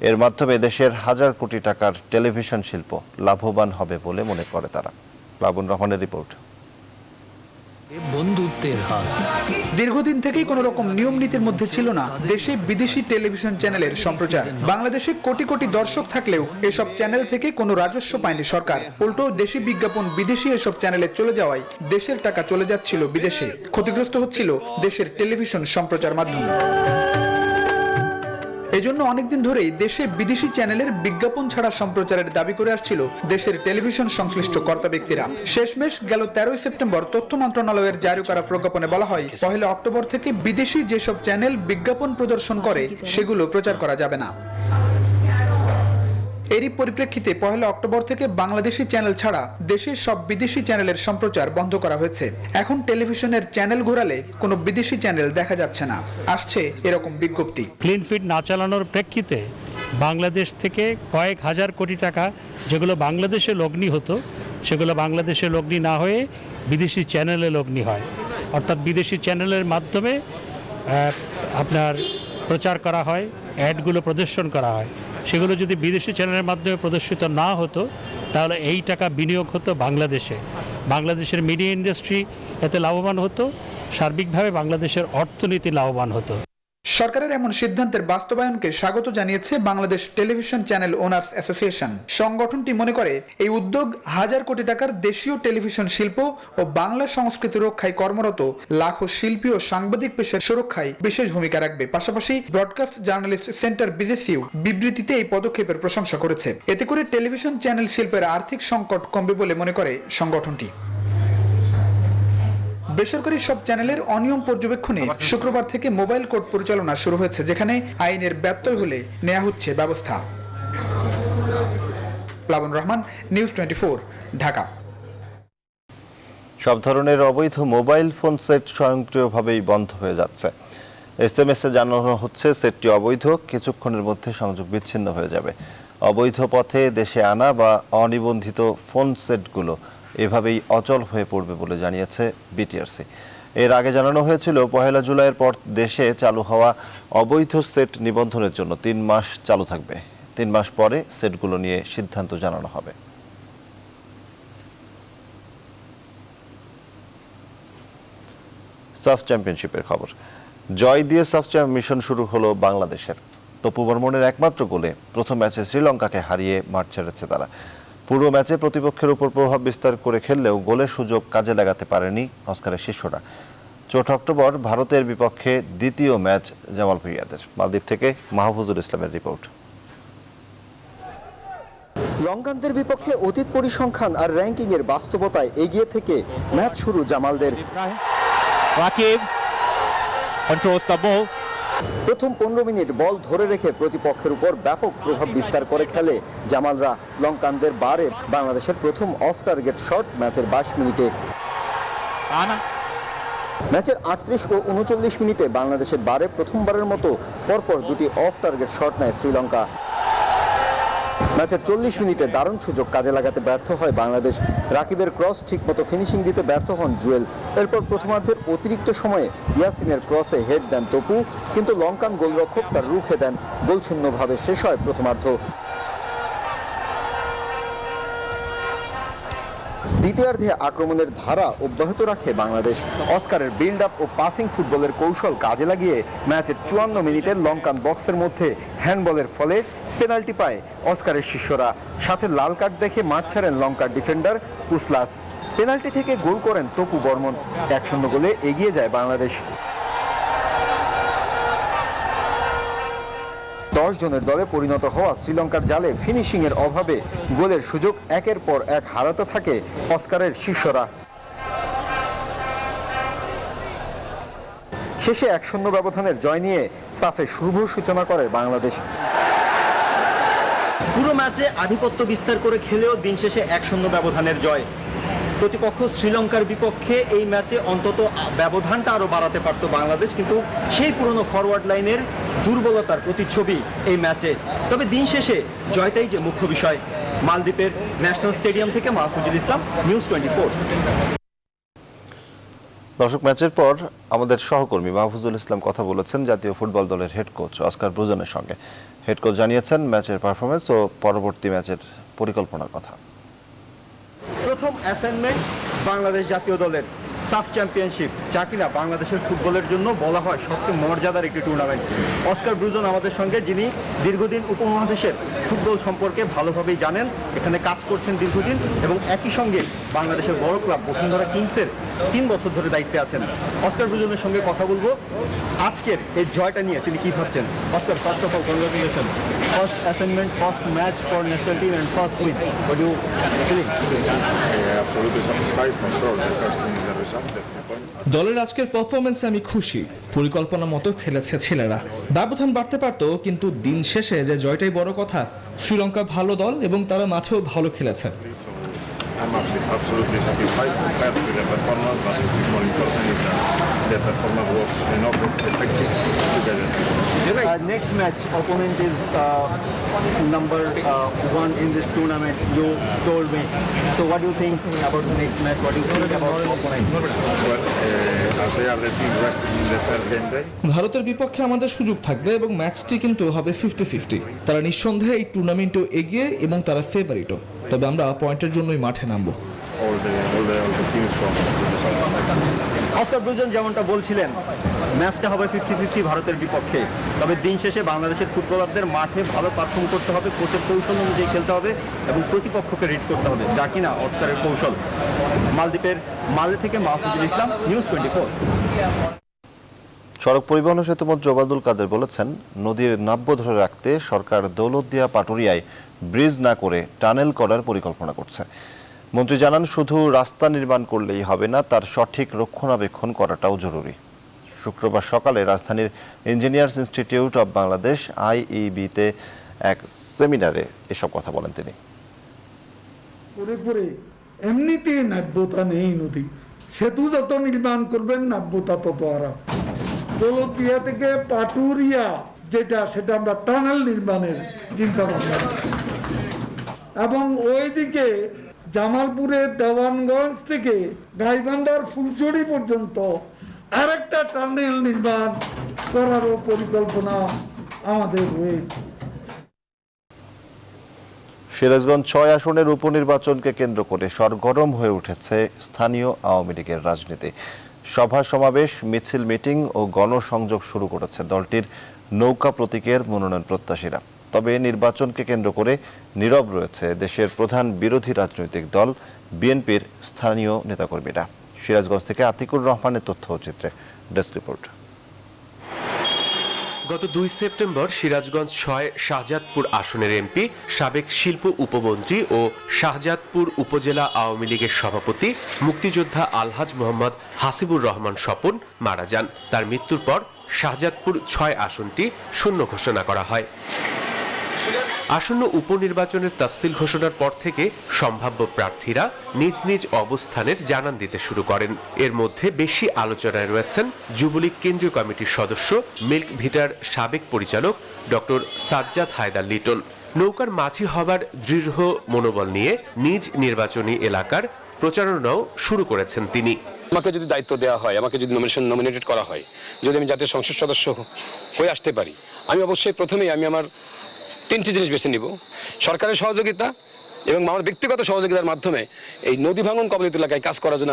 এর মাধ্যমে দেশের হাজার কোটি টাকার টেলিভিশন শিল্প লাভবান হবে বলে মনে করে তারা। লাবুন রহমানের রিপোর্ট। বন্ধুত্বের হাত। দীর্ঘদিন থেকেই কোন রকম নিয়ম নীতির মধ্যে ছিল না দেশে বিদেশি টেলিভিশন চ্যানেলের সম্প্রচার। বাংলাদেশে কোটি কোটি দর্শক থাকলেও এসব চ্যানেল থেকে কোনো রাজস্ব পায়নি সরকার। উল্টো দেশি বিজ্ঞাপন বিদেশি এসব চ্যানেলে চলে যাওয়ায় দেশের টাকা চলে যাচ্ছিল বিদেশে। ক্ষতিগ্রস্ত হচ্ছিল দেশের টেলিভিশন সম্প্রচার মাধ্যম। এই জন্য অনেকদিন ধরেই দেশে বিদেশি চ্যানেলের বিজ্ঞাপন ছাড়া সম্প্রচারের দাবি করে আসছিল দেশের টেলিভিশন সংশ্লিষ্ট কর্তা ব্যক্তিরা। শেষমেশ গেল 13 সেপ্টেম্বর তথ্য মন্ত্রণালয়ের জারি করা প্রজ্ঞাপনে বলা হয়, 1 অক্টোবর থেকে বিদেশি যেসব চ্যানেল বিজ্ঞাপন প্রদর্শন করে সেগুলো প্রচার করা যাবে না। এরই পরিপ্রেক্ষিতে 1 অক্টোবর থেকে বাংলাদেশি চ্যানেল ছাড়া দেশের সব বিদেশি চ্যানেলের সম্প্রচার বন্ধ করা হয়েছে। এখন টেলিভিশনের চ্যানেল ঘোরালে কোনো বিদেশি চ্যানেল দেখা যাচ্ছে না। আসছে এরকম বিজ্ঞপ্তি। ক্লিন ফিট না চালানোর প্রেক্ষিতে বাংলাদেশ থেকে কয়েক হাজার কোটি টাকা যেগুলো বাংলাদেশে লগ্নি হতো, সেগুলো বাংলাদেশে লগ্নি না হয়ে বিদেশি চ্যানেলে লগ্নি হয়। অর্থাৎ বিদেশি চ্যানেলের মাধ্যমে আপনার প্রচার করা হয়, অ্যাডগুলো প্রদর্শন করা হয়। সেগুলো যদি বিদেশি চ্যানেলের মাধ্যমে প্রদর্শিত না হতো, তাহলে এই টাকা বিনিয়োগ হতো বাংলাদেশে। বাংলাদেশের মিডিয়া ইন্ডাস্ট্রি এতে লাভবান হতো, সার্বিকভাবে বাংলাদেশের অর্থনীতি লাভবান হতো। সরকারের এমন সিদ্ধান্তের বাস্তবায়নকে স্বাগত জানিয়েছে Bangladesh television channel owners association. সংগঠনটি মনে করে এই উদ্যোগ হাজার কোটি টাকার দেশীয় টেলিভিশন শিল্প ও বাংলা সংস্কৃতি রক্ষায় কর্মরত লাখো শিল্পী ও সাংবাদিক পেশার সুরক্ষায় বিশেষ ভূমিকা রাখবে। পাশাপাশি ব্রডকাস্ট জার্নালিস্ট সেন্টার, বিজেসিও বিবৃতিতে এই পদক্ষেপের প্রশংসা করেছে। এতে করে টেলিভিশন চ্যানেল শিল্পের আর্থিক সংকট কমবে বলে মনে করে সংগঠনটি। বেসরকারি সব চ্যানেলের অনিয়ম পর্যবেক্ষণে শুক্রবার থেকে মোবাইল কোর্ট পরিচালনা শুরু হয়েছে, যেখানে আইনের ব্যত্যয় হলে নেওয়া হচ্ছে ব্যবস্থা। লাবুন রহমান, নিউজ 24, ঢাকা। সব ধরনের অবৈধ মোবাইল ফোন সেট স্বয়ংক্রিয়ভাবেই বন্ধ হয়ে যাচ্ছে। SMS-এ জানানো হচ্ছে সেটটি অবৈধ, কিছুক্ষণের মধ্যে সংযোগ বিচ্ছিন্ন হয়ে যাবে। অবৈধ পথে দেশে আনা বা অনিবন্ধিত ফোন সেটগুলো এভাবেই অচল হয়ে পড়বে বলে জানিয়েছে বিটিআরসি। এর আগে জানানো হয়েছিল 1 জুলাইয়ের পর দেশে চালু হওয়া অবৈধ সেট নিবন্ধনের জন্য 3 মাস চালু থাকবে। 3 মাস পরে সেটগুলো নিয়ে সিদ্ধান্ত জানানো হবে। সাফ চ্যাম্পিয়নশিপের খবর। জয় দিয়ে সাফ মিশন শুরু হলো বাংলাদেশের। তপু বর্মনের একমাত্র গোলে প্রথম ম্যাচে শ্রীলঙ্কাকে হারিয়ে মাঠ ছেড়েছে তারা। পুরো ম্যাচে প্রতিপক্ষের উপর প্রভাব বিস্তার করে খেললেও গোলের সুযোগ কাজে লাগাতে পারেনি অস্কারের শিষ্যরা। 4 অক্টোবর ভারতের বিপক্ষে দ্বিতীয় ম্যাচ জামাল ভুঁইয়াদের। মালদ্বীপ থেকে মাহফুজুল ইসলামের রিপোর্ট। লঙ্কানদের বিপক্ষে অতীত পরিসংখ্যান আর র্যাঙ্কিংয়ের বাস্তবতায় এগিয়ে থেকে ম্যাচ শুরু জামালদের। প্রথম 15 মিনিট বল ধরে রেখে প্রতিপক্ষের উপর ব্যাপক প্রভাব বিস্তার করে খেলে জামালরা। লঙ্কানদের বারে বাংলাদেশের প্রথম অফ টার্গেট শট ম্যাচের 22 মিনিটে। ম্যাচের 38 ও 39 মিনিটে বাংলাদেশের বারে প্রথমবারের মতো পরপর দুটি অফ টার্গেট শট নেয় শ্রীলঙ্কা। ম্যাচের 40 মিনিটে দারুণ সুযোগ কাজে লাগাতে ব্যর্থ হয় বাংলাদেশ। রাকিবের ক্রস ঠিকমতো ফিনিশিং দিতে ব্যর্থ হন জুয়েল। এরপর প্রথমার্ধের অতিরিক্ত সময়ে ইয়াসিনের ক্রসে হেড দেন তপু, কিন্তু লঙ্কান গোলরক্ষক তার রুখে দেন। গোলশূন্যভাবে শেষ হয় প্রথমার্ধ। দ্বিতীয়ার্ধে আক্রমণের ধারা অব্যাহত রাখে বাংলাদেশ। অস্কারের বিল্ড আপ ও পাসিং ফুটবলের কৌশল কাজে লাগিয়ে ম্যাচের 54 মিনিটে লঙ্কান বক্সের মধ্যে হ্যান্ডবলের ফলে পেনাল্টি পায় অস্কারের শিষ্যরা। সাথে লাল কার্ড দেখে মাঠ ছাড়েন লঙ্কার ডিফেন্ডার পুসলাস। পেনাল্টি থেকে গোল করেন তপু বর্মন। 1-0 গোলে এগিয়ে যায় বাংলাদেশ। 10 জনের দলে পরিণত হওয়া শ্রীলঙ্কার জালে ফিনিশিংয়ের অভাবে গোলের সুযোগ একের পর এক হারাতে থাকে অস্কারের শিষ্যরা। শেষে 1-0 ব্যবধানের জয় নিয়ে সাফে শুভ সূচনা করে বাংলাদেশ। পুরো ম্যাচে আধিপত্য বিস্তার করে খেলেও দিন শেষে 1-0 ব্যবধানের জয়। প্রতিপক্ষ শ্রীলঙ্কার বিপক্ষে এই ম্যাচে অন্তত ব্যবধানটা আরও বাড়াতে পারত বাংলাদেশ, কিন্তু সেই পুরনো ফরওয়ার্ড লাইনের দুর্বলতার প্রতিচ্ছবি এই ম্যাচে। তবে দিন শেষে জয়টাই যে মুখ্য বিষয়। মালদ্বীপের ন্যাশনাল স্টেডিয়াম থেকে মাহফুজুল ইসলাম, নিউজ 24। দর্শক, ম্যাচের পর আমাদের সহকর্মী মাহফুজুল ইসলাম কথা বলেছেন জাতীয় ফুটবল দলের হেড কোচ অস্কার ব্রুজনের সঙ্গে। হেড কোচ জানিয়েছেন ম্যাচের পারফরমেন্স ও পরবর্তী ম্যাচের পরিকল্পনার কথা। প্রথম অ্যাসাইনমেন্ট বাংলাদেশ জাতীয় দলের সাফ চ্যাম্পিয়নশিপ, যা কিনা বাংলাদেশের ফুটবলের জন্য বলা হয় সবচেয়ে মর্যাদার একটি টুর্নামেন্ট। অস্কার ব্রুজন আমাদের সঙ্গে, যিনি দীর্ঘদিন উপমহাদেশের ফুটবল সম্পর্কে ভালোভাবেই জানেন, এখানে কাজ করছেন দীর্ঘদিন এবং একই সঙ্গে বাংলাদেশের বড় ক্লাব বসুন্ধরা কিংসের 3 বছর ধরে দায়িত্বে আছেন। অস্কার ব্রুজনের সঙ্গে কথা বলবো আজকের এই জয়টা নিয়ে তিনি কি ভাবছেন। Oscar, first of all congratulation, first assignment, first match for national team and first win. What do you feeling? Absolutely satisfied for sure. The first thing is the result. দলের আজকের পারফরমেন্সে আমি খুশি। পরিকল্পনা মতো খেলেছে ছেলেরা। ব্যবধান বাড়তে পারত, কিন্তু দিন শেষে যে জয়টাই বড় কথা। শ্রীলঙ্কা ভালো দল এবং তারা মাঠেও ভালো খেলেছে। I'm absolutely satisfied with the performance, but what is more important is that the performance was enough effective together. Next match opponent is number 1 in this tournament, you told me. So what do you think about the next match? What do you think about opponent? Well, as they are the team resting in the first game day. ভারতের বিপক্ষে আমাদের সুযোগ থাকবে এবং ম্যাচটি কিন্তু হবে 50-50। তারা নিঃসন্দেহে এই টুর্নামেন্টেও এগিয়ে এবং তারা ফেভারিটও। তবে আমরা পয়েন্টের জন্যই মাঠে নামবো। অস্কার ব্রুজন যেমনটা বলছিলেন, ম্যাচটা হবে 50-50 ভারতের বিপক্ষে। তবে দিন শেষে বাংলাদেশের ফুটবলারদের মাঠে ভালো পারফর্ম করতে হবে, কোচের কৌশল অনুযায়ী খেলতে হবে এবং প্রতিপক্ষকে রিড করতে হবে, যা কিনা অস্কারের কৌশল। মালদ্বীপের মালে থেকে মাহফুজুল ইসলাম, নিউজ 24। সড়ক পরিবহন ও সেতুমন্ত্রী ওবায়দুল কাদের বলেছেন, নদীর নাব্য ধরে রাখতে সরকার দৌলতদিয়া পাটুরিয়ায় ব্রিজ না করে টানেল করার পরিকল্পনা করছে। মন্ত্রী জানান, শুধু রাস্তা নির্মাণ করলেই হবে না, তার সঠিক রক্ষণাবেক্ষণ করাটাও জরুরি। শুক্রবার সকালে রাজধানীর ইঞ্জিনিয়ার্স ইনস্টিটিউট অব বাংলাদেশ IEB-তে এক সেমিনারে এসব কথা বলেন তিনি। এমনিতেই নাব্যতা নেই নদী, সেতু যত নির্মাণ করবেন নাব্যতা তত আরাম। দৌলতদিয়া থেকে পাটুরিয়া সেটা আমরা টানেল নির্মাণের চিন্তা ভাবনা, এবং ওইদিকে জামালপুরের দেওয়ানগঞ্জ থেকে গাইবান্ধার ফুলছড়ি পর্যন্ত আরেকটা টানেল নির্মাণ করারও পরিকল্পনা আমাদের রয়েছে। সিরাজগঞ্জ ৬ আসনের উপনির্বাচনকে কেন্দ্র করে সরগরম হয়ে উঠেছে স্থানীয় আওয়ামী লীগের রাজনীতি। সভা সমাবেশ, মিছিল, মিটিং ও গণসংযোগ শুরু করেছে দলটির নৌকা প্রতীকের মনোনয়ন প্রত্যাশীরা। তবে নির্বাচনকে কেন্দ্র করে নীরব রয়েছে দেশের প্রধান বিরোধী রাজনৈতিক দল বিএনপির স্থানীয় নেতাকর্মীরা। সিরাজগঞ্জ থেকে আতিকুর রহমানের তথ্য চিত্রে ডেস্ক রিপোর্ট। গত ২ সেপ্টেম্বর সিরাজগঞ্জ ৬ শাহজাদপুর আসনের এমপি, সাবেক শিল্প উপমন্ত্রী ও শাহজাদপুর উপজেলা আওয়ামী লীগের সভাপতি মুক্তিযোদ্ধা আলহাজ মোহাম্মদ হাসিবুর রহমান স্বপন মারা যান। তার মৃত্যুর পর শাহজাদপুর ৬ আসনটি শূন্য ঘোষণা করা হয়। আসন্ন উপনির্বাচনের তফসিল ঘোষণার পর থেকে সম্ভাব্য প্রার্থীরা নিজ নিজ অবস্থানের জানান দিতে শুরু করেন। এর মধ্যে বেশি আলোচনায় রয়েছেন যুবলীগ কেন্দ্রীয় কমিটির সদস্য, মিল্ক ভিটার সাবেক পরিচালক ডক্টর সাজ্জাদ হায়দার লিটন। নৌকার মাঝি হবার দৃঢ় মনোবল নিয়ে নিজ নির্বাচনী এলাকার প্রচারণাও শুরু করেছেন তিনি। আমাকে যদি দায়িত্ব দেওয়া হয়, আমাকে যদি নমিনেটেড করা হয়, যদি আমি জাতীয় সংসদ সদস্য হয়ে আসতে পারি, আমি অবশ্যই প্রথমেই আমার 3টি জিনিস বেছে নিব। সরকারের সহযোগিতা এবং আমার ব্যক্তিগত সহযোগিতার মাধ্যমে এই নদী ভাঙন কবলিত এলাকায় কাজ করার জন্য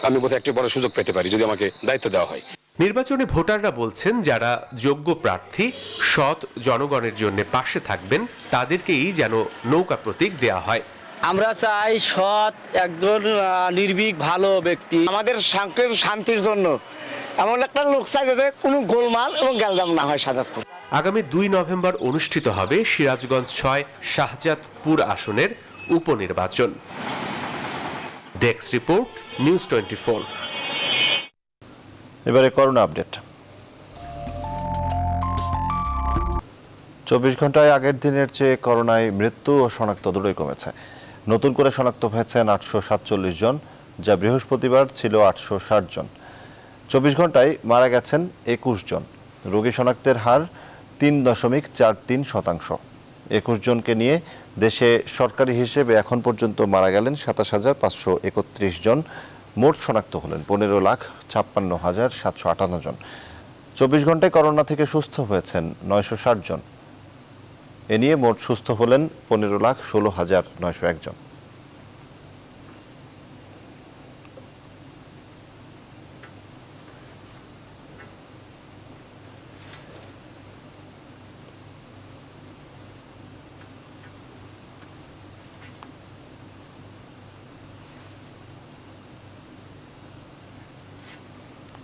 আমি বোধহয় একটি বড় সুযোগ পেতে পারি যদি আমাকে দায়িত্ব দেওয়া হয়। নির্বাচনে ভোটাররা বলছেন, যারা যোগ্য প্রার্থী, সৎ জনগণের জন্য পাশে থাকবেন, তাদেরকেই যেন নৌকা প্রতীক দেওয়া হয়। আমরা চাই সৎ একজন নির্ভীক ভালো ব্যক্তি, আমাদের শান্তির জন্য এমন একটা লোক চাই যাতে কোনো গোলমাল এবং গ্যালজাম না হয় শাহজাদপুর। আগামী ২ নভেম্বর অনুষ্ঠিত হবে সিরাজগঞ্জ ৬ শাহজাদপুর আসনের উপনির্বাচন। Desk report, news 24। এবারে করোনা আপডেট। ২৪ ঘন্টায় আগের দিনের চেয়ে করোনায় মৃত্যু ও শনাক্ত দুটোই কমেছে। নতুন করে শনাক্ত হয়েছেন ৮৪৭ জন, যা বৃহস্পতিবার ছিল ৮৬০ জন। ২৪ ঘন্টায় মারা গেছেন ২১ জন। রোগী শনাক্তের হার ৩.৪৩%। ২১ জনকে নিয়ে দেশে সরকারি হিসেবে এখন পর্যন্ত মারা গেলেন ২৭,৫৩১ জন। মোট শনাক্ত হলেন ১৫,৫৬,৭৫৮ জন। ২৪ ঘন্টায় করোনা থেকে সুস্থ হয়েছেন ৯৬০ জন। এ নিয়ে মোট সুস্থ হলেন ১৫,১৬,৯০১ জন।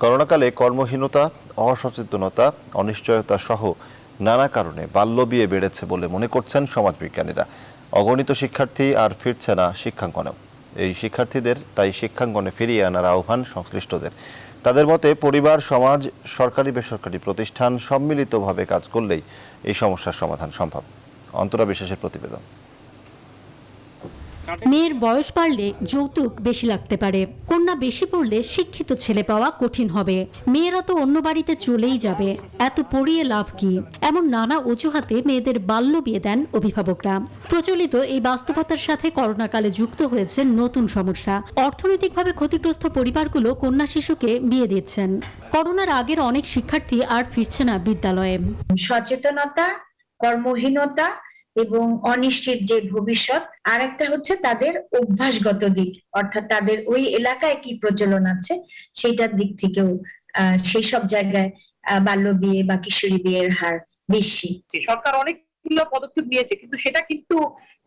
করোনাকালে কর্মহীনতা, অসচেতনতা, অনিশ্চয়তা সহ নানা কারণে বাল্যবিয়ে বেড়েছে বলে মনে করছেন সমাজবিজ্ঞানীরা। অগণিত শিক্ষার্থী আর ফিরছে না শিক্ষাঙ্গনেও। এই শিক্ষার্থীদের তাই শিক্ষাঙ্গনে ফিরিয়ে আনার আহ্বান সংশ্লিষ্টদের। তাদের মতে পরিবার, সমাজ, সরকারি বেসরকারি প্রতিষ্ঠান সম্মিলিতভাবে কাজ করলেই এই সমস্যার সমাধান সম্ভব। অন্তরা বিশেষের প্রতিবেদন। মেয়ের বয়স বাড়লে যৌতুক বেশি লাগতে পারে, কন্যা বেশি পড়লে শিক্ষিত ছেলে পাওয়া কঠিন হবে, মেয়েরা তো অন্য বাড়িতে চলেই যাবে, এত পড়িয়ে লাভ কি, এমন নানা অজুহাতে মেয়েদের বাল্য বিয়ে দেন অভিভাবকরা। প্রচলিত এই বাস্তবতার সাথে করোনাকালে যুক্ত হয়েছে নতুন সমস্যা। অর্থনৈতিকভাবে ক্ষতিগ্রস্ত পরিবারগুলো কন্যা শিশুকে বিয়ে দিচ্ছেন। করোনার আগের অনেক শিক্ষার্থী আর ফিরছে না বিদ্যালয়ে। সচেতনতা, কর্মহীনতা এবং অনিশ্চিত যে ভবিষ্যৎ, আর একটা হচ্ছে তাদের অভ্যাসগত দিক, অর্থাৎ তাদের ওই এলাকায় কি প্রচলন আছে সেটার দিক থেকেও সেই সব জায়গায় বাল্য বিয়ে বা কিশোরী বিয়ের হার বেশি। সরকার অনেকগুলো পদক্ষেপ নিয়েছে, কিন্তু সেটা কিন্তু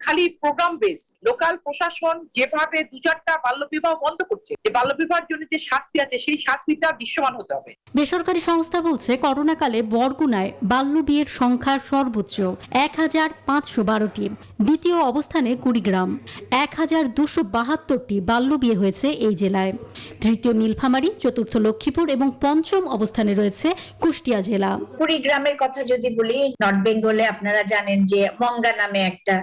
খালি প্রোগ্রাম বেস। লোকাল প্রশাসন যেভাবে ২-৪টা বাল্যবিবাহ বন্ধ করছে, যে বাল্যবিবাহের জন্য যে শাস্তি আছে সেই শাস্তিটা দৃশ্যমান হতে হবে। বেসরকারি সংস্থা বলছে করোনাকালে বরগুনায় বাল্য বিয়ের সংখ্যা সর্বোচ্চ ১,৫১২টি, দ্বিতীয় অবস্থানে কুড়িগ্রাম। ১,২৭২টি বাল্য বিয়ে হয়েছে এই জেলায়। তৃতীয় নীলফামারী, চতুর্থ লক্ষ্মীপুর এবং পঞ্চম অবস্থানে রয়েছে কুষ্টিয়া জেলা। কুড়িগ্রামের কথা যদি বলি, নর্থ বেঙ্গলে আপনারা জানেন যে মঙ্গা নামে একটা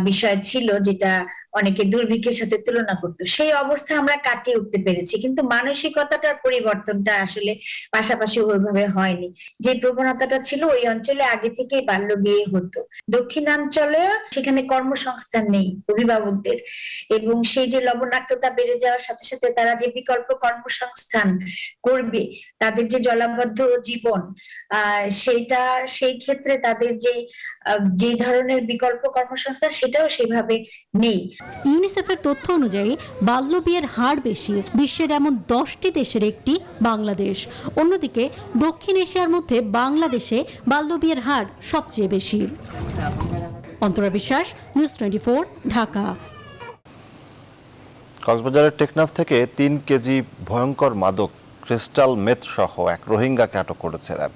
বিষয় ছিল, যেটা অনেকে দুর্ভিক্ষের সাথে তুলনা করতো। সেই অবস্থা আমরা কাটিয়ে উঠতে পেরেছি, কিন্তু মানসিকতাটার পরিবর্তনটা আসলে পাশাপাশি ওইভাবে হয়নি। যে প্রবণতাটা ছিল ওই অঞ্চলে আগে থেকেই বাল্য বিয়ে হতো, দক্ষিণাঞ্চলে সেখানে কর্মসংস্থান নেই অভিভাবকদের, এবং সেই যে লবণাক্ততা বেড়ে যাওয়ার সাথে সাথে তারা যে বিকল্প কর্মসংস্থান করবে, তাদের যে জলাবদ্ধ জীবন, সেইটা সেই ক্ষেত্রে তাদের যে ধরনের বিকল্প কর্মসংস্থান সেটাও সেভাবে নেই। ইউনিসেফের তথ্য অনুযায়ী বাল্য বিয়ের হার বেশি বিশ্বের এমন 10টি দেশের একটি বাংলাদেশ। অন্যদিকে দক্ষিণ এশিয়ার মধ্যে বাংলাদেশে বাল্য বিয়ের হার সবচেয়ে বেশি। অন্তরা বিশ্বাস, নিউজ 24, ঢাকা। কক্সবাজারের টেকনাফ থেকে 3 কেজি ভয়ঙ্কর মাদক ক্রিস্টাল মেথ সহ এক রোহিঙ্গাকে আটক করেছে র্যাব।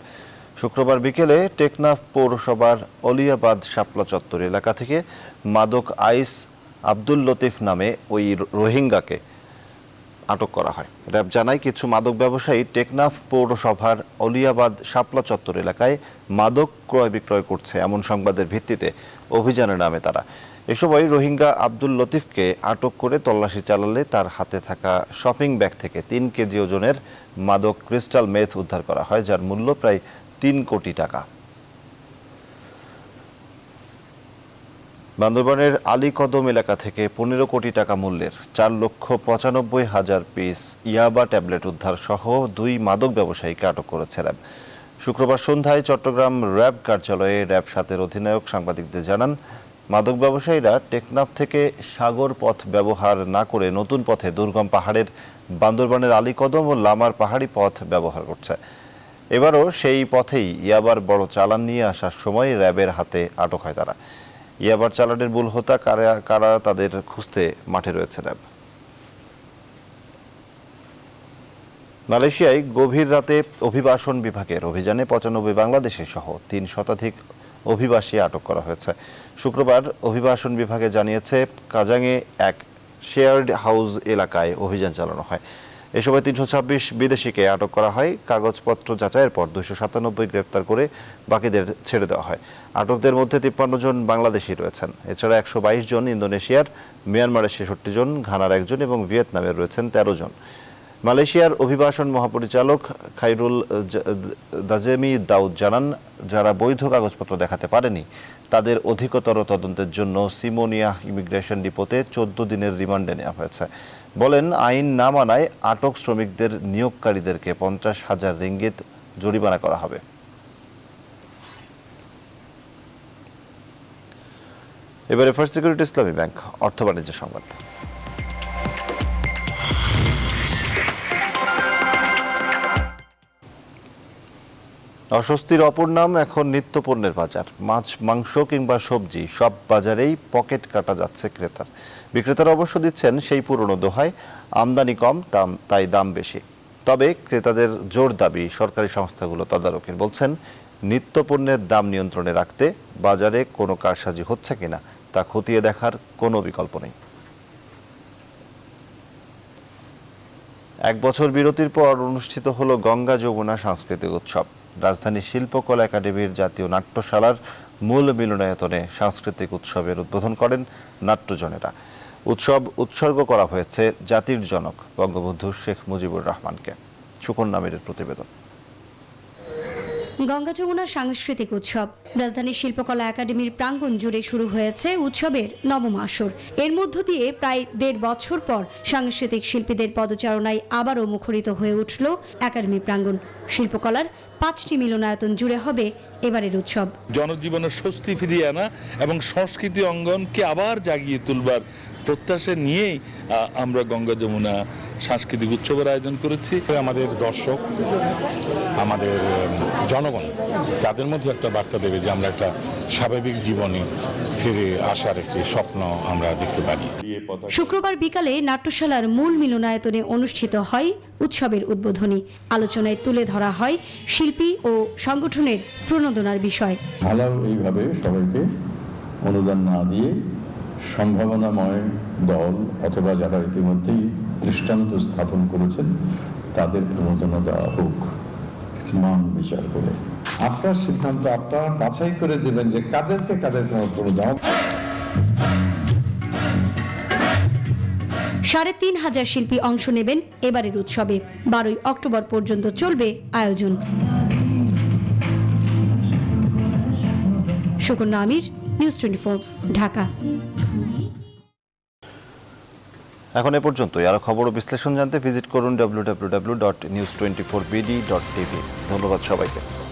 শুক্রবার বিকেলে টেকনাফ পৌরসভার অলিয়াবাদ শাপলা চত্বর এলাকা থেকে মাদক আইস আব্দুল লতিফ নামে ওই রোহিঙ্গাকে আটক করা হয়। র্যাব জানায় কিছু মাদক ব্যবসায়ী টেকনাফ পৌরসভার অলিয়াবাদ শাপলা চত্বর এলাকায় মাদক ক্রয় বিক্রয় করছে এমন সংবাদের ভিত্তিতে অভিযানে নামে তারা। এ সময় রোহিঙ্গা আব্দুল লতিফকে আটক করে তল্লাশি চালালে তার হাতে থাকা শপিং ব্যাগ থেকে 3 কেজি ওজনের মাদক ক্রিস্টাল মেথ উদ্ধার করা হয়, যার মূল্য প্রায় 3 কোটি টাকা। বান্দরবানের আলীকদম এলাকা থেকে 15 কোটি টাকা মূল্যের 4,95,000 পিস ইয়াবা ট্যাবলেট উদ্ধার সহ 2 মাদক ব্যবসায়ীকে আটক করেছে র্যাব। শুক্রবার সন্ধ্যায় চট্টগ্রাম র্যাব কার্যালয়ে র্যাব 7-এর অধিনায়ক সাংবাদিকদের জানান, মাদক ব্যবসায়ীরা টেকনাফ থেকে সাগর পথ ব্যবহার না করে নতুন পথে দুর্গম পাহাড়ের বান্দরবানের আলীকদম ও লামার পাহাড়ি পথ ব্যবহার করছে। এবারও সেই পথেই ইয়াবার বড় চালান নিয়ে আসার সময় র্যাবের হাতে আটক হয় তারা। ইয়াবার চালানের মূল হোতা কারা তাদের খুঁজতে মাঠে রয়েছে র্যাব। মালয়েশিয়ায় গভীর রাতে অভিবাসন বিভাগের অভিযানে 95 বাংলাদেশি সহ 3 শতাধিক অভিবাসী আটক করা হয়েছে। শুক্রবার অভিবাসন বিভাগে জানিয়েছে, কাজাংয়ে এক শেয়ার্ড হাউস এলাকায় অভিযান চালানো হয়। এ সময় 326 বিদেশিকে আটক করা হয়। কাগজপত্র যাচাইয়ের পর 297 গ্রেপ্তার করে বাকিদের ছেড়ে দেওয়া হয়। আটকদের মধ্যে 53 জন বাংলাদেশি রয়েছেন। এছাড়া 122 জন ইন্দোনেশিয়ার, মিয়ানমারের 66 জন, ঘানার 1 জন এবং ভিয়েতনামের রয়েছেন 13 জন। মালয়েশিয়ার অভিবাসন মহাপরিচালক খাইরুল দাজেমি দাউদ জানান, যারা বৈধ কাগজপত্র দেখাতে পারেনি তাদের অধিকতর তদন্তের জন্য সিমোনিয়া ইমিগ্রেশন ডিপোতে 14 দিনের রিমান্ডে নেওয়া হয়েছে। বলেন, আইন না মানায় আটক শ্রমিকদের নিয়োগকারীদেরকে 50,000 রিঙ্গিত জরিমানা করা হবে। এবারে ফার্স্ট সিকিউরিটি ইসলামী ব্যাংক অর্থ বাণিজ্য সংবাদ। অস্বস্তির অপর নাম এখন নিত্যপণ্যের বাজার। মাছ, মাংস কিংবা সবজি সব বাজারেই পকেট কাটা যাচ্ছে ক্রেতার। বিক্রেতারা অবশ্য দিচ্ছেন সেই পুরনো দোহায়, আমদানি কম তাই দাম বেশি। তবে ক্রেতাদের জোর দাবি সরকারি সংস্থাগুলো তদারকির। বলছেন, নিত্যপণ্যের দাম নিয়ন্ত্রণে রাখতে বাজারে কোনো কারসাজি হচ্ছে কিনা তা খতিয়ে দেখার কোনো বিকল্প নেই। 1 বছর বিরতির পর অনুষ্ঠিত হলো গঙ্গা যমুনা সাংস্কৃতিক উৎসব। রাজধানীর শিল্পকলা একাডেমির জাতীয় নাট্যশালার মূল মিলনায়তনে সাংস্কৃতিক উৎসবের উদ্বোধন করেন নাট্যজনেরা। উৎসব উৎসর্গ করা হয়েছে জাতির জনক বঙ্গবন্ধু শেখ মুজিবুর রহমানকে। সুকন্যা মিরের প্রতিবেদন। গঙ্গা যমুনা সাংস্কৃতিক উৎসব রাজধানীর শিল্পকলা একাডেমির প্রাঙ্গণ জুড়ে শুরু হয়েছে উৎসবের নবম আসর। এর মধ্য দিয়ে প্রায় 1.5 বছর পর সাংস্কৃতিক শিল্পীদের পদচারণায় আবারও মুখরিত হয়ে উঠল একাডেমি প্রাঙ্গণ। শিল্পকলার 5টি মিলনায়তন জুড়ে হবে এবারের উৎসব। জনজীবনের স্বস্তি ফিরিয়ে আনা এবং সংস্কৃতি অঙ্গনকে আবার জাগিয়ে তুলবার প্রত্যাশা নিয়েই আমরা গঙ্গা যমুনা সাংস্কৃতিক উৎসবের আয়োজন করেছি। আমাদের দর্শক, আমাদের জনগণ, তাদের মধ্যে একটা বার্তা দেবে যে আমরা একটা স্বাভাবিক জীবনে ফিরে আসার একটি স্বপ্ন আমরা দেখতে পারি। শুক্রবার বিকালে নাট্যশালার মূল মিলনায়তনে অনুষ্ঠিত হয় উৎসবের উদ্বোধনী। আলোচনায় তুলে ধরা হয় শিল্পী ও সংগঠনের প্রণোদনার বিষয়। ভালো এইভাবে সবাইকে অনুদান না দিয়ে সম্ভাবনাময় দল অথবা যারা ইতিমধ্যেই দৃষ্টান্ত স্থাপন করেছেন তাদের প্রণোদনা দেওয়া হোক মান বিচার করে। আপনার সিদ্ধান্ত আপনারা বাছাই করে দেবেন যে কাদেরকে কাদের প্রণোদনা। 3,500 শিল্পী অংশ নেবেন এবারের উৎসবে। 12 অক্টোবর পর্যন্ত চলবে আয়োজন। সুকন্যা আমির, নিউজ 24, ঢাকা। এখন এ পর্যন্তই। আরো খবর ও বিশ্লেষণ জানতে ভিজিট করুন www.news24bd.tv। ধন্যবাদ সবাইকে।